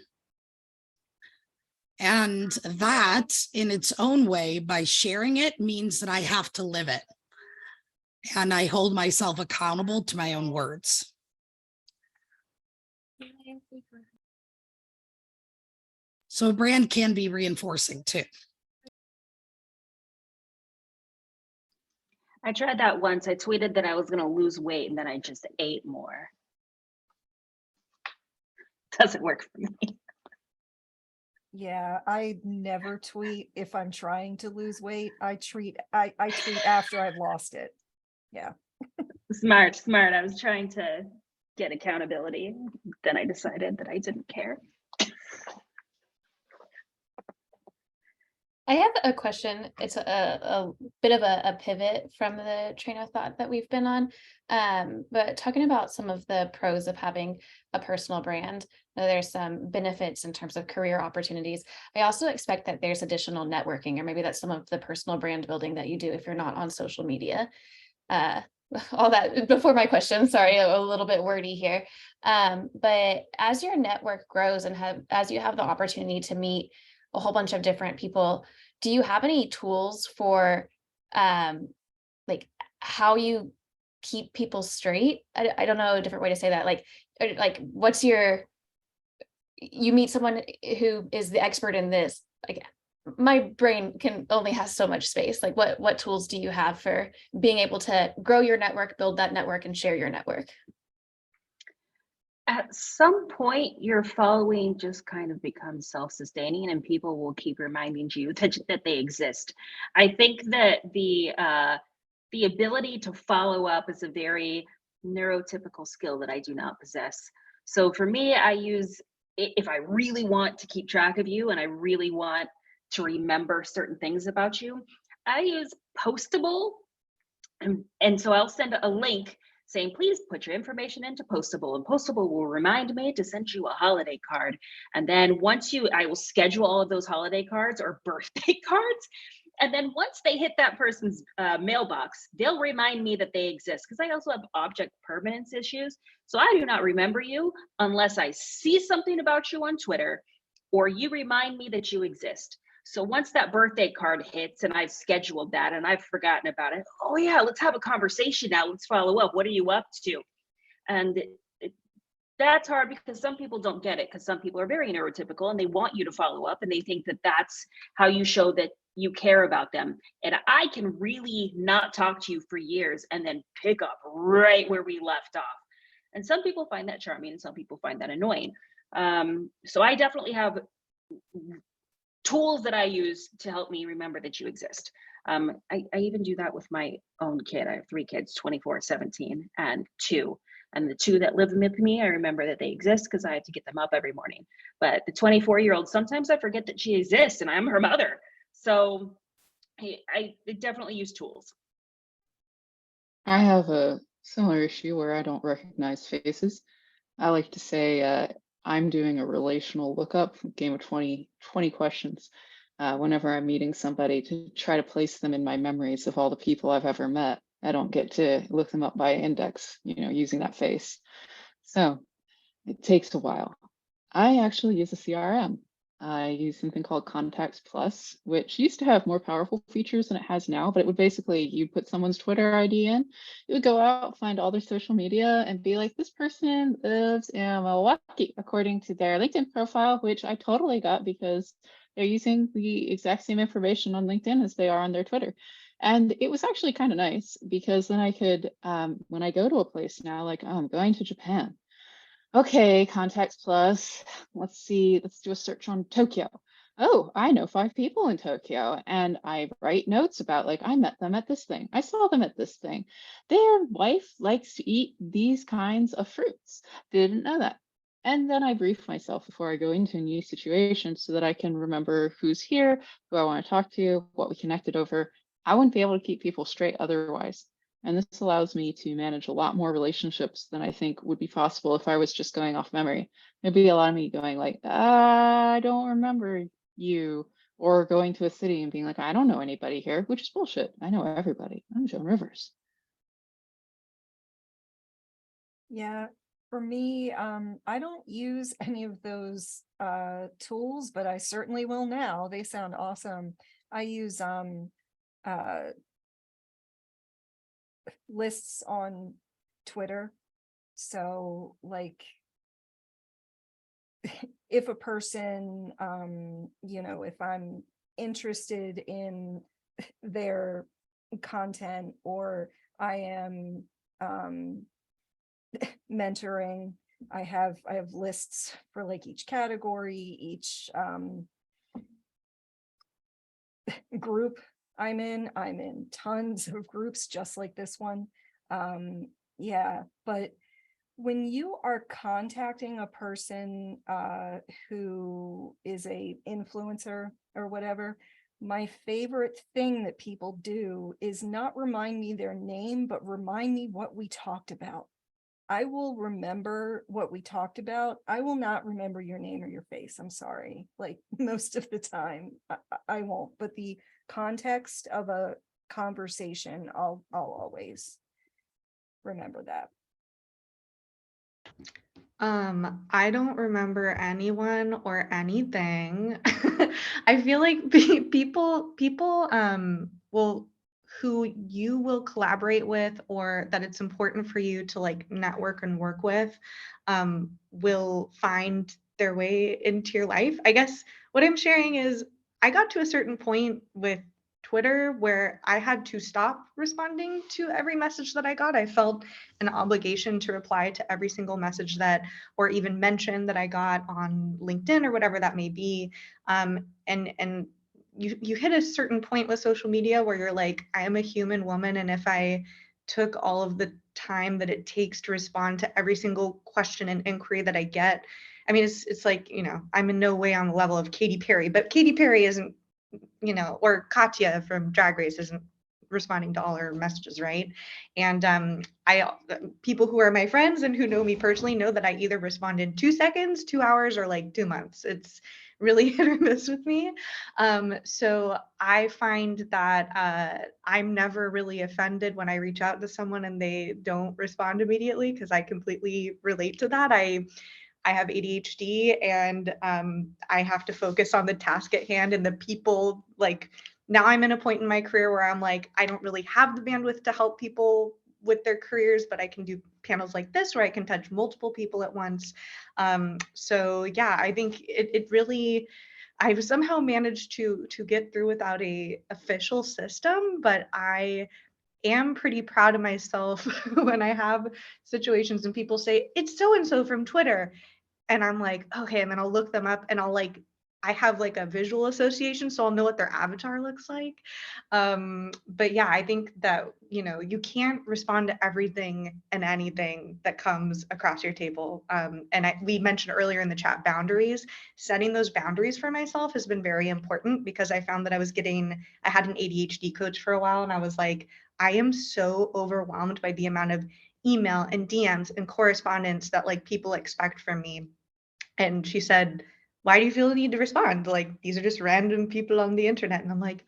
that in its own way, by sharing it, means that I have to live it. And I hold myself accountable to my own words. So a brand can be reinforcing too. I tried that once. I tweeted that I was going to lose weight and then I just ate more. Doesn't work for me. Yeah, I never tweet if I'm trying to lose weight. I tweet after I've lost it. Yeah. Smart. I was trying to get accountability. Then I decided that I didn't care. I have a question. It's a bit of a pivot from the train of thought that we've been on. But talking about some of the pros of having a personal brand, there's some benefits in terms of career opportunities. I also expect that there's additional networking, or maybe that's some of the personal brand building that you do if you're not on social media. All that before my question, sorry, a little bit wordy here. But as your network grows and as you have the opportunity to meet a whole bunch of different people, do you have any tools for like how you keep people straight? I don't know a different way to say that. Like what's you meet someone who is the expert in this, like my brain can only has so much space. Like what tools do you have for being able to grow your network, build that network, and share your network? At some point, your following just kind of becomes self-sustaining and people will keep reminding you that they exist. I think that the ability to follow up is a very neurotypical skill that I do not possess. So for me, I use, if I really want to keep track of you and I really want to remember certain things about you, I use Postable. And so I'll send a link saying, please put your information into Postable, and Postable will remind me to send you a holiday card. And then I will schedule all of those holiday cards or birthday cards. And then once they hit that person's mailbox, they'll remind me that they exist, because I also have object permanence issues. So I do not remember you unless I see something about you on Twitter or you remind me that you exist. So once that birthday card hits and I've scheduled that and I've forgotten about it, oh yeah, let's have a conversation now. Let's follow up. What are you up to? And that's hard because some people don't get it, because some people are very neurotypical and they want you to follow up and they think that that's how you show that you care about them. And I can really not talk to you for years and then pick up right where we left off. And some people find that charming and some people find that annoying. So I definitely have tools that I use to help me remember that you exist. I even do that with my own kid. I have 3 kids, 24, 17, and 2. And the 2 that live with me, I remember that they exist because I have to get them up every morning. But the 24-year-old, sometimes I forget that she exists and I'm her mother. So I definitely use tools. I have a similar issue where I don't recognize faces. I like to say I'm doing a relational lookup, game of 20 questions, whenever I'm meeting somebody, to try to place them in my memories of all the people I've ever met. I don't get to look them up by index, using that face. So it takes a while. I actually use a CRM. I use something called Contacts Plus, which used to have more powerful features than it has now, but it would basically, you'd put someone's Twitter ID in, it would go out, find all their social media and be like, this person lives in Milwaukee, according to their LinkedIn profile, which I totally got because they're using the exact same information on LinkedIn as they are on their Twitter. And it was actually kind of nice because then I could, when I go to a place now, like, oh, I'm going to Japan. Okay, Contacts Plus, let's see, let's do a search on Tokyo. Oh, I know 5 people in Tokyo, and I write notes about, like, I met them at this thing. I saw them at this thing. Their wife likes to eat these kinds of fruits. Didn't know that. And then I brief myself before I go into a new situation so that I can remember who's here, who I want to talk to, what we connected over. I wouldn't be able to keep people straight otherwise. And this allows me to manage a lot more relationships than I think would be possible if I was just going off memory. There'd be a lot of me going like, I don't remember you, or going to a city and being like, I don't know anybody here, which is bullshit. I know everybody. I'm Joan Rivers. Yeah, for me, I don't use any of those tools, but I certainly will now. They sound awesome. I use lists on Twitter. So like if a person, if I'm interested in their content, or I am mentoring, I have lists for like each category, each group I'm in tons of groups just like this one. Yeah, but when you are contacting a person who is a influencer or whatever, my favorite thing that people do is not remind me their name, but remind me what we talked about. I will remember what we talked about. I will not remember your name or your face. I'm sorry. Like most of the time, I won't. But the context of a conversation, I'll always remember that. I don't remember anyone or anything. I feel like people will who you will collaborate with, or that it's important for you to like network and work with, will find their way into your life. I guess what I'm sharing is I got to a certain point with Twitter where I had to stop responding to every message that I got. I felt an obligation to reply to every single message that, or even mention that I got on LinkedIn or whatever that may be. And you hit a certain point with social media where you're like, I am a human woman, and if I took all of the time that it takes to respond to every single question and inquiry that I get, I mean, it's like, I'm in no way on the level of Katy Perry, but Katy Perry isn't, or Katya from Drag Race isn't responding to all her messages, right? And people who are my friends and who know me personally know that I either respond in 2 seconds, 2 hours, or like 2 months. It's really hit or miss with me. So I find that I'm never really offended when I reach out to someone and they don't respond immediately, because I completely relate to that. I have ADHD, and I have to focus on the task at hand and the people. Like now I'm in a point in my career where I'm like, I don't really have the bandwidth to help people with their careers, but I can do panels like this where I can touch multiple people at once. So yeah, I think it really, I've somehow managed to get through without a official system, but I am pretty proud of myself when I have situations and people say, it's so and so from Twitter. And I'm like, okay, and then I'll look them up, and I have like a visual association, so I'll know what their avatar looks like. But yeah, I think that, you can't respond to everything and anything that comes across your table. And we mentioned earlier in the chat, boundaries. Setting those boundaries for myself has been very important, because I found that I had an ADHD coach for a while, and I was like, I am so overwhelmed by the amount of email and DMs and correspondence that like people expect from me. And she said, why do you feel the need to respond? Like, these are just random people on the internet. And I'm like,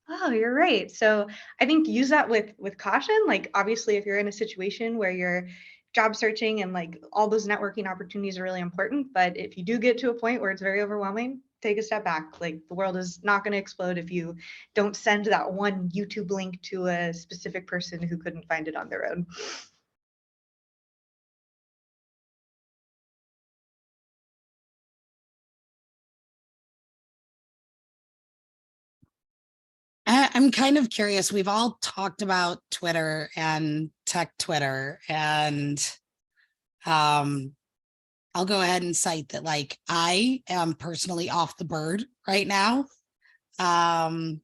oh, you're right. So I think use that with caution. Like, obviously, if you're in a situation where you're job searching and like all those networking opportunities are really important, but if you do get to a point where it's very overwhelming, take a step back. Like, the world is not going to explode if you don't send that one YouTube link to a specific person who couldn't find it on their own. I'm kind of curious. We've all talked about Twitter and tech Twitter, and I'll go ahead and cite that like I am personally off the bird right now. And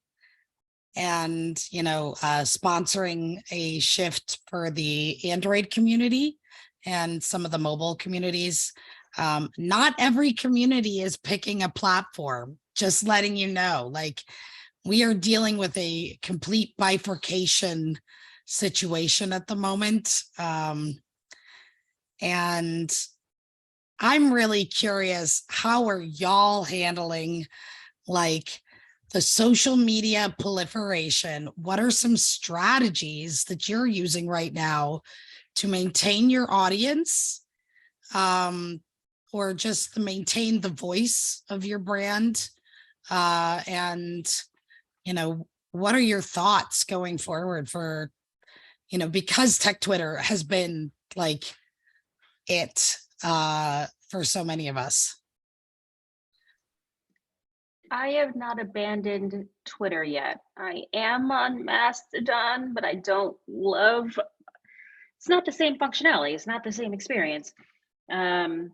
sponsoring a shift for the Android community and some of the mobile communities. Not every community is picking a platform, just letting you know, like we are dealing with a complete bifurcation situation at the moment. And I'm really curious, how are y'all handling like the social media proliferation? What are some strategies that you're using right now to maintain your audience, or just to maintain the voice of your brand? And, what are your thoughts going forward for, because tech Twitter has been like it for so many of us? I have not abandoned Twitter yet. I am on Mastodon, but I don't love, it's not the same functionality. It's not the same experience. And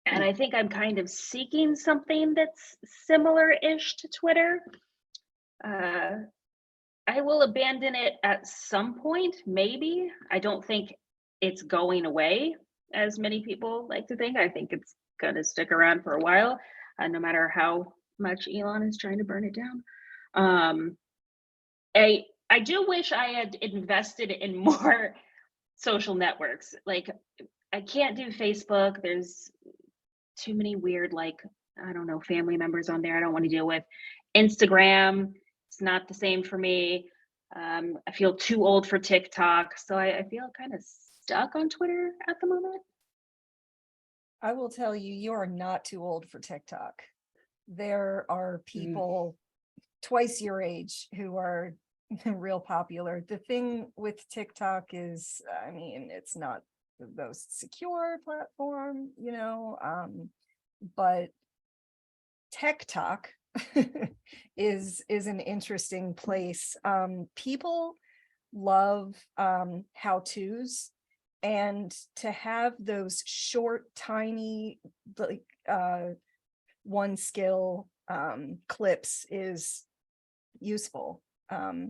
I think I'm kind of seeking something that's similar-ish to Twitter. I will abandon it at some point, maybe. I don't think it's going away, as many people like to think. I think it's going to stick around for a while, no matter how much Elon is trying to burn it down. I do wish I had invested in more social networks. Like, I can't do Facebook. There's too many weird, like, I don't know, family members on there I don't want to deal with. Instagram, it's not the same for me. I feel too old for TikTok. So I feel kind of stuck on Twitter at the moment. I will tell you, you are not too old for TikTok. There are people twice your age who are real popular. The thing with TikTok is, I mean, it's not the most secure platform, but Tech Talk is an interesting place. People love how-tos, and to have those short, tiny, like one skill clips is useful. I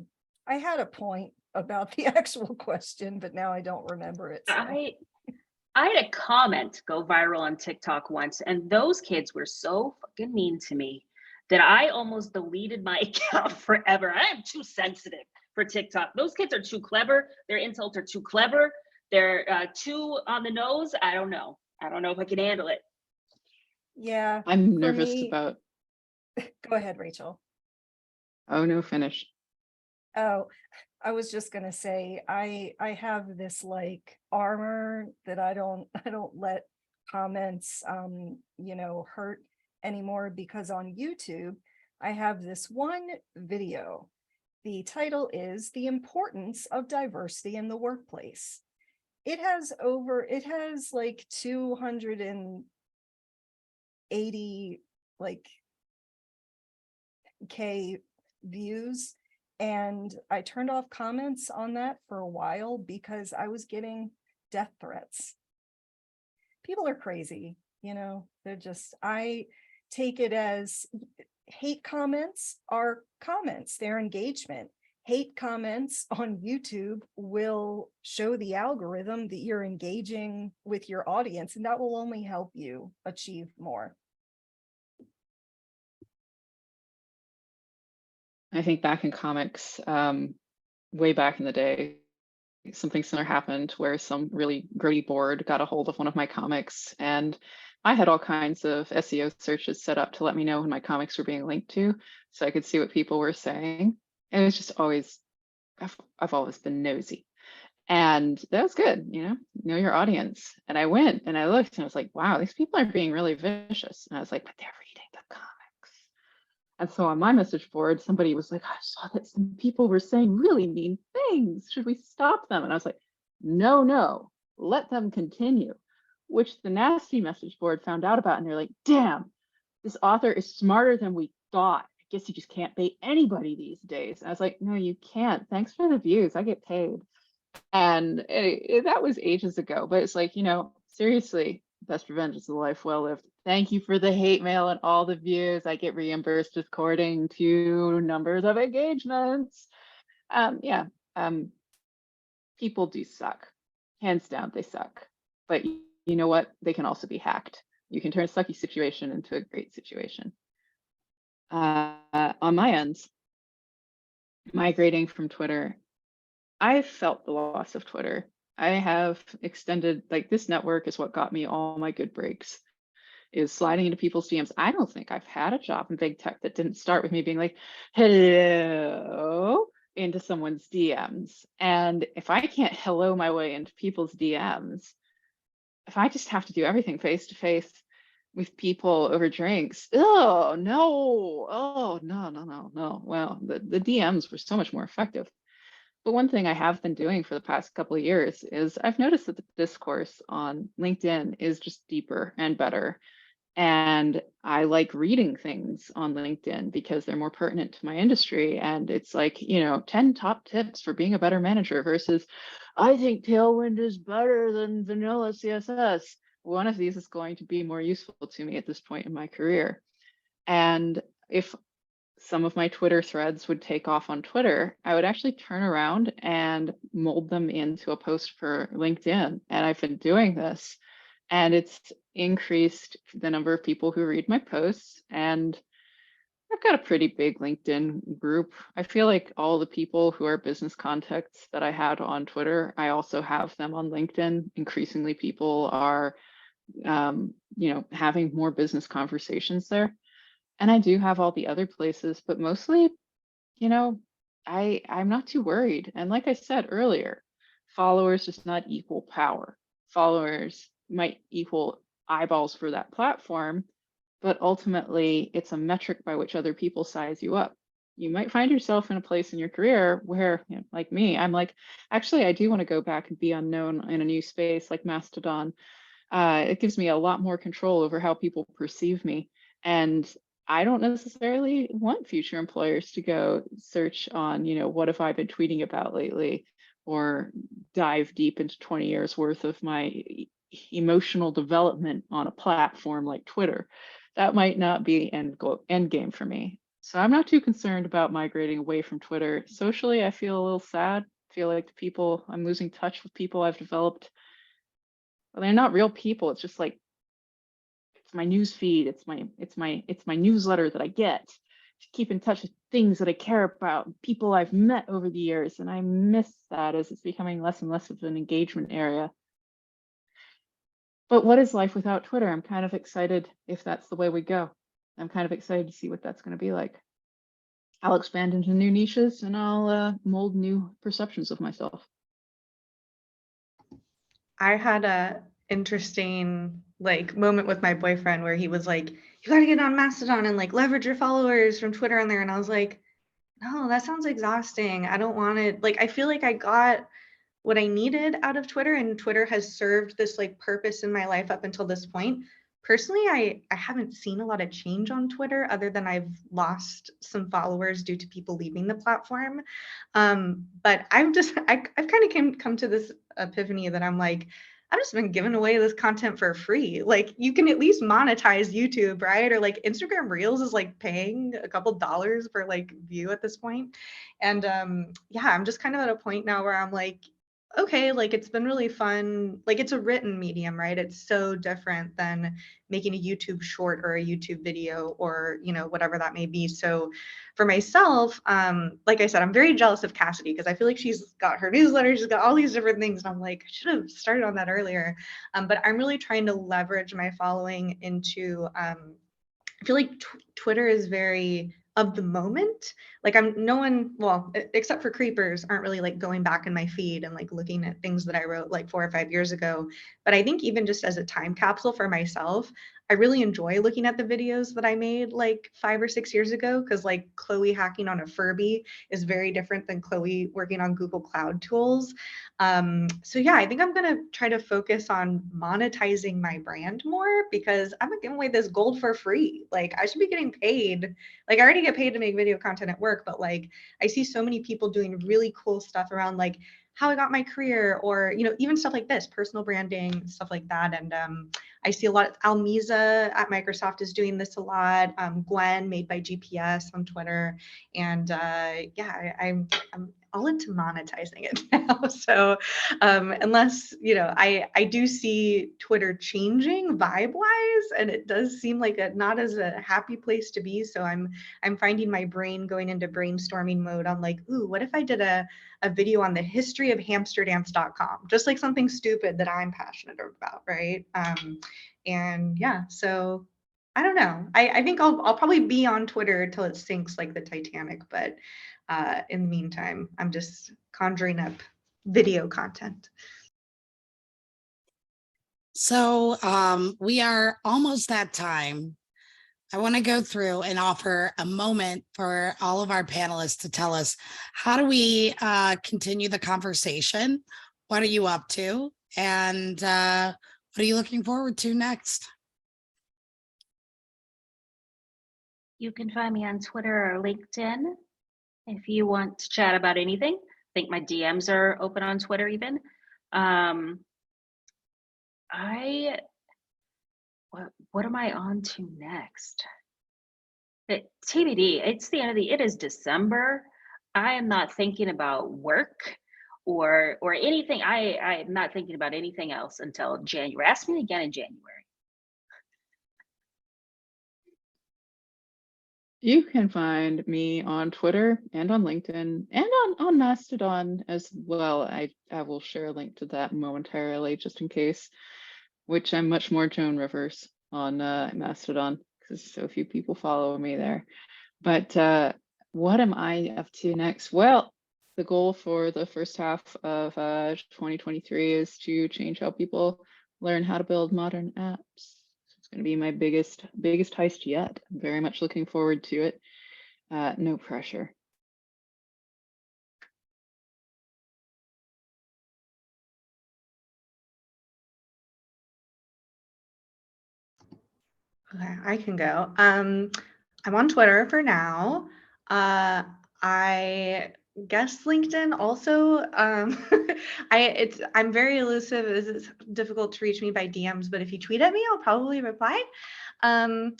had a point about the actual question, but now I don't remember it. So. I had a comment go viral on TikTok once, and those kids were so fucking mean to me that I almost deleted my account forever. I am too sensitive for TikTok. Those kids are too clever. Their insults are too clever. They're too on the nose. I don't know if I can handle it. Yeah. I'm nervous about. Go ahead, Rachel. Oh, no, finish. Oh, I was just gonna say, I have this like armor that I don't let comments hurt anymore, because on YouTube I have this one video. The title is "The Importance of Diversity in the Workplace." It has like 280 like K views. And I turned off comments on that for a while because I was getting death threats. People are crazy, they're just, I take it as hate comments are comments, they're engagement. Hate comments on YouTube will show the algorithm that you're engaging with your audience, and that will only help you achieve more. I think back in comics, way back in the day, something similar happened where some really grody board got a hold of one of my comics, and I had all kinds of SEO searches set up to let me know when my comics were being linked to, so I could see what people were saying. And it's just always, I've always been nosy. And that was good, know your audience. And I went and I looked and I was like, wow, these people are being really vicious. And I was like, but they're reading the comics. And so on my message board, somebody was like, I saw that some people were saying really mean things. Should we stop them? And I was like, no, let them continue, which the nasty message board found out about. And they're like, damn, this author is smarter than we thought. I guess you just can't bait anybody these days. And I was like, no, you can't. Thanks for the views. I get paid. And that was ages ago. But it's like, seriously, best revenge is a life well lived. Thank you for the hate mail and all the views. I get reimbursed according to numbers of engagements. People do suck. Hands down, they suck. But you know what? They can also be hacked. You can turn a sucky situation into a great situation. On my end, migrating from Twitter, I felt the loss of Twitter. I have extended, like, this network is what got me all my good breaks, is sliding into people's DMs. I don't think I've had a job in big tech that didn't start with me being like, hello, into someone's DMs. And if I can't hello my way into people's DMs, if I just have to do everything face to face with people over drinks, oh no, oh no, no, no, no. Well, the DMs were so much more effective. But one thing I have been doing for the past couple of years is I've noticed that the discourse on LinkedIn is just deeper and better. And I like reading things on LinkedIn because they're more pertinent to my industry. And it's like, 10 top tips for being a better manager versus I think Tailwind is better than vanilla CSS. One of these is going to be more useful to me at this point in my career. And if some of my Twitter threads would take off on Twitter, I would actually turn around and mold them into a post for LinkedIn. And I've been doing this, and it's increased the number of people who read my posts. And I've got a pretty big LinkedIn group. I feel like all the people who are business contacts that I had on Twitter, I also have them on LinkedIn. Increasingly, people are, having more business conversations there. And I do have all the other places, but mostly, I'm not too worried. And like I said earlier, followers does not equal power. Followers might equal eyeballs for that platform, but ultimately it's a metric by which other people size you up. You might find yourself in a place in your career where, like me, I'm like, actually, I do want to go back and be unknown in a new space like Mastodon. It gives me a lot more control over how people perceive me. And I don't necessarily want future employers to go search on, what have I been tweeting about lately, or dive deep into 20 years worth of my emotional development on a platform like Twitter. That might not be end game for me. So I'm not too concerned about migrating away from Twitter. Socially, I feel a little sad. I feel like I'm losing touch with people I've developed. Well, they're not real people. It's just like, it's my news feed. It's my newsletter that I get to keep in touch with things that I care about, people I've met over the years. And I miss that as it's becoming less and less of an engagement area. But what is life without Twitter? I'm kind of excited if that's the way we go. I'm kind of excited to see what that's going to be like. I'll expand into new niches and I'll mold new perceptions of myself. I had a interesting moment with my boyfriend where he was like, you got to get on Mastodon and leverage your followers from Twitter on there. And I was like, no, that sounds exhausting. I don't want it. I feel like I got what I needed out of Twitter, and Twitter has served this purpose in my life up until this point. Personally, I haven't seen a lot of change on Twitter other than I've lost some followers due to people leaving the platform. But I've kind of come to this epiphany that I'm like, I've just been giving away this content for free. You can at least monetize YouTube, right? Or Instagram Reels is paying a couple dollars per view at this point. And yeah, I'm just kind of at a point now where I'm like, okay, it's been really fun. It's a written medium, right? It's so different than making a YouTube short or a YouTube video or, whatever that may be. So for myself, like I said, I'm very jealous of Cassidy because I feel like she's got her newsletter, she's got all these different things. And I'm like, I should have started on that earlier. But I'm really trying to leverage my following into, I feel like Twitter is very of the moment. No one, well, except for creepers, aren't really going back in my feed and looking at things that I wrote 4 or 5 years ago. But I think even just as a time capsule for myself, I really enjoy looking at the videos that I made 5 or 6 years ago, because Chloe hacking on a Furby is very different than Chloe working on Google Cloud tools. So yeah, I think I'm gonna try to focus on monetizing my brand more, because I'm not giving away this gold for free. I should be getting paid. I already get paid to make video content at work, but I see so many people doing really cool stuff around how I got my career, or even stuff like this, personal branding, stuff like that. And I see a lot. Almiza at Microsoft is doing this a lot. Gwen, made by GPS on Twitter, and yeah, I'm all into monetizing it now. So unless, I do see Twitter changing vibe-wise, and it does seem like not as a happy place to be. So I'm finding my brain going into brainstorming mode on like, ooh, what if I did a video on the history of hamsterdance.com, just like something stupid that I'm passionate about, right? And yeah, so I don't know. I think I'll probably be on Twitter until it sinks like the Titanic, but in the meantime, I'm just conjuring up video content. So we are almost at time. I want to go through and offer a moment for all of our panelists to tell us, how do we continue the conversation? What are you up to? And what are you looking forward to next? You can find me on Twitter or LinkedIn if you want to chat about anything. I think my DMs are open on Twitter even. What am I on to next? TBD. It's the end of it is December. I am not thinking about work or anything. I am not thinking about anything else until January. Ask me again in January. You can find me on Twitter and on LinkedIn and on Mastodon as well. I will share a link to that momentarily, just in case, which I'm much more Joan Rivers on Mastodon because so few people follow me there. But what am I up to next? Well, the goal for the first half of 2023 is to change how people learn how to build modern apps. Going to be my biggest heist yet. I'm very much looking forward to it. No pressure. Okay, I can go. I'm on Twitter for now. I guess LinkedIn also. I'm very elusive. It's difficult to reach me by DMs, but if you tweet at me, I'll probably reply. And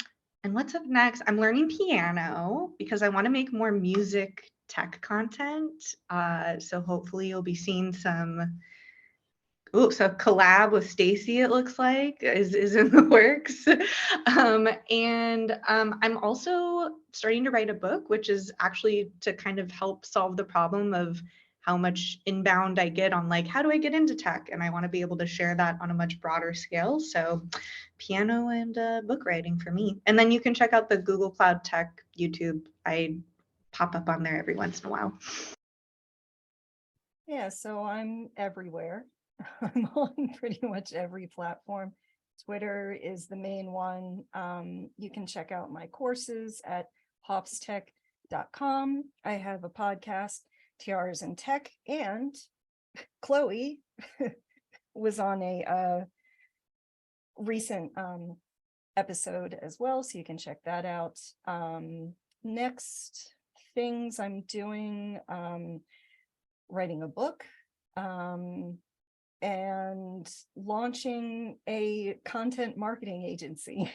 what's up next? I'm learning piano because I want to make more music tech content. So hopefully you'll be seeing some. Oops, a collab with Stacy, it looks like, is in the works. And I'm also starting to write a book, which is actually to kind of help solve the problem of how much inbound I get on like, how do I get into tech? And I want to be able to share that on a much broader scale. So piano and book writing for me. And then you can check out the Google Cloud Tech YouTube. I pop up on there every once in a while. Yeah, so I'm everywhere. I'm on pretty much every platform. Twitter is the main one. You can check out my courses at hopstech.com. I have a podcast, TRs in Tech, and Chloe was on a recent episode as well, so you can check that out. Next things I'm doing, writing a book, and launching a content marketing agency.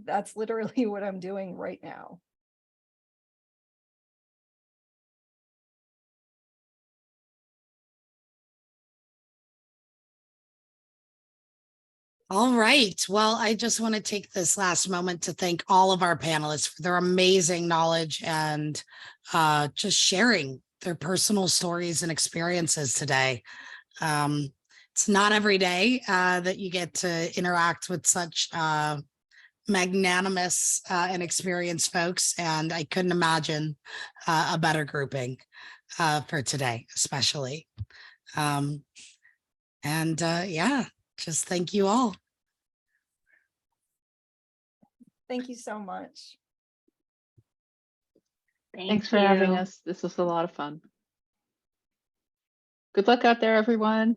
That's literally what I'm doing right now. All right. Well, I just want to take this last moment to thank all of our panelists for their amazing knowledge and just sharing their personal stories and experiences today. It's not every day that you get to interact with such magnanimous and experienced folks, and I couldn't imagine a better grouping for today, especially. Yeah, just thank you all. Thank you so much. Thanks for having us. This was a lot of fun. Good luck out there, everyone.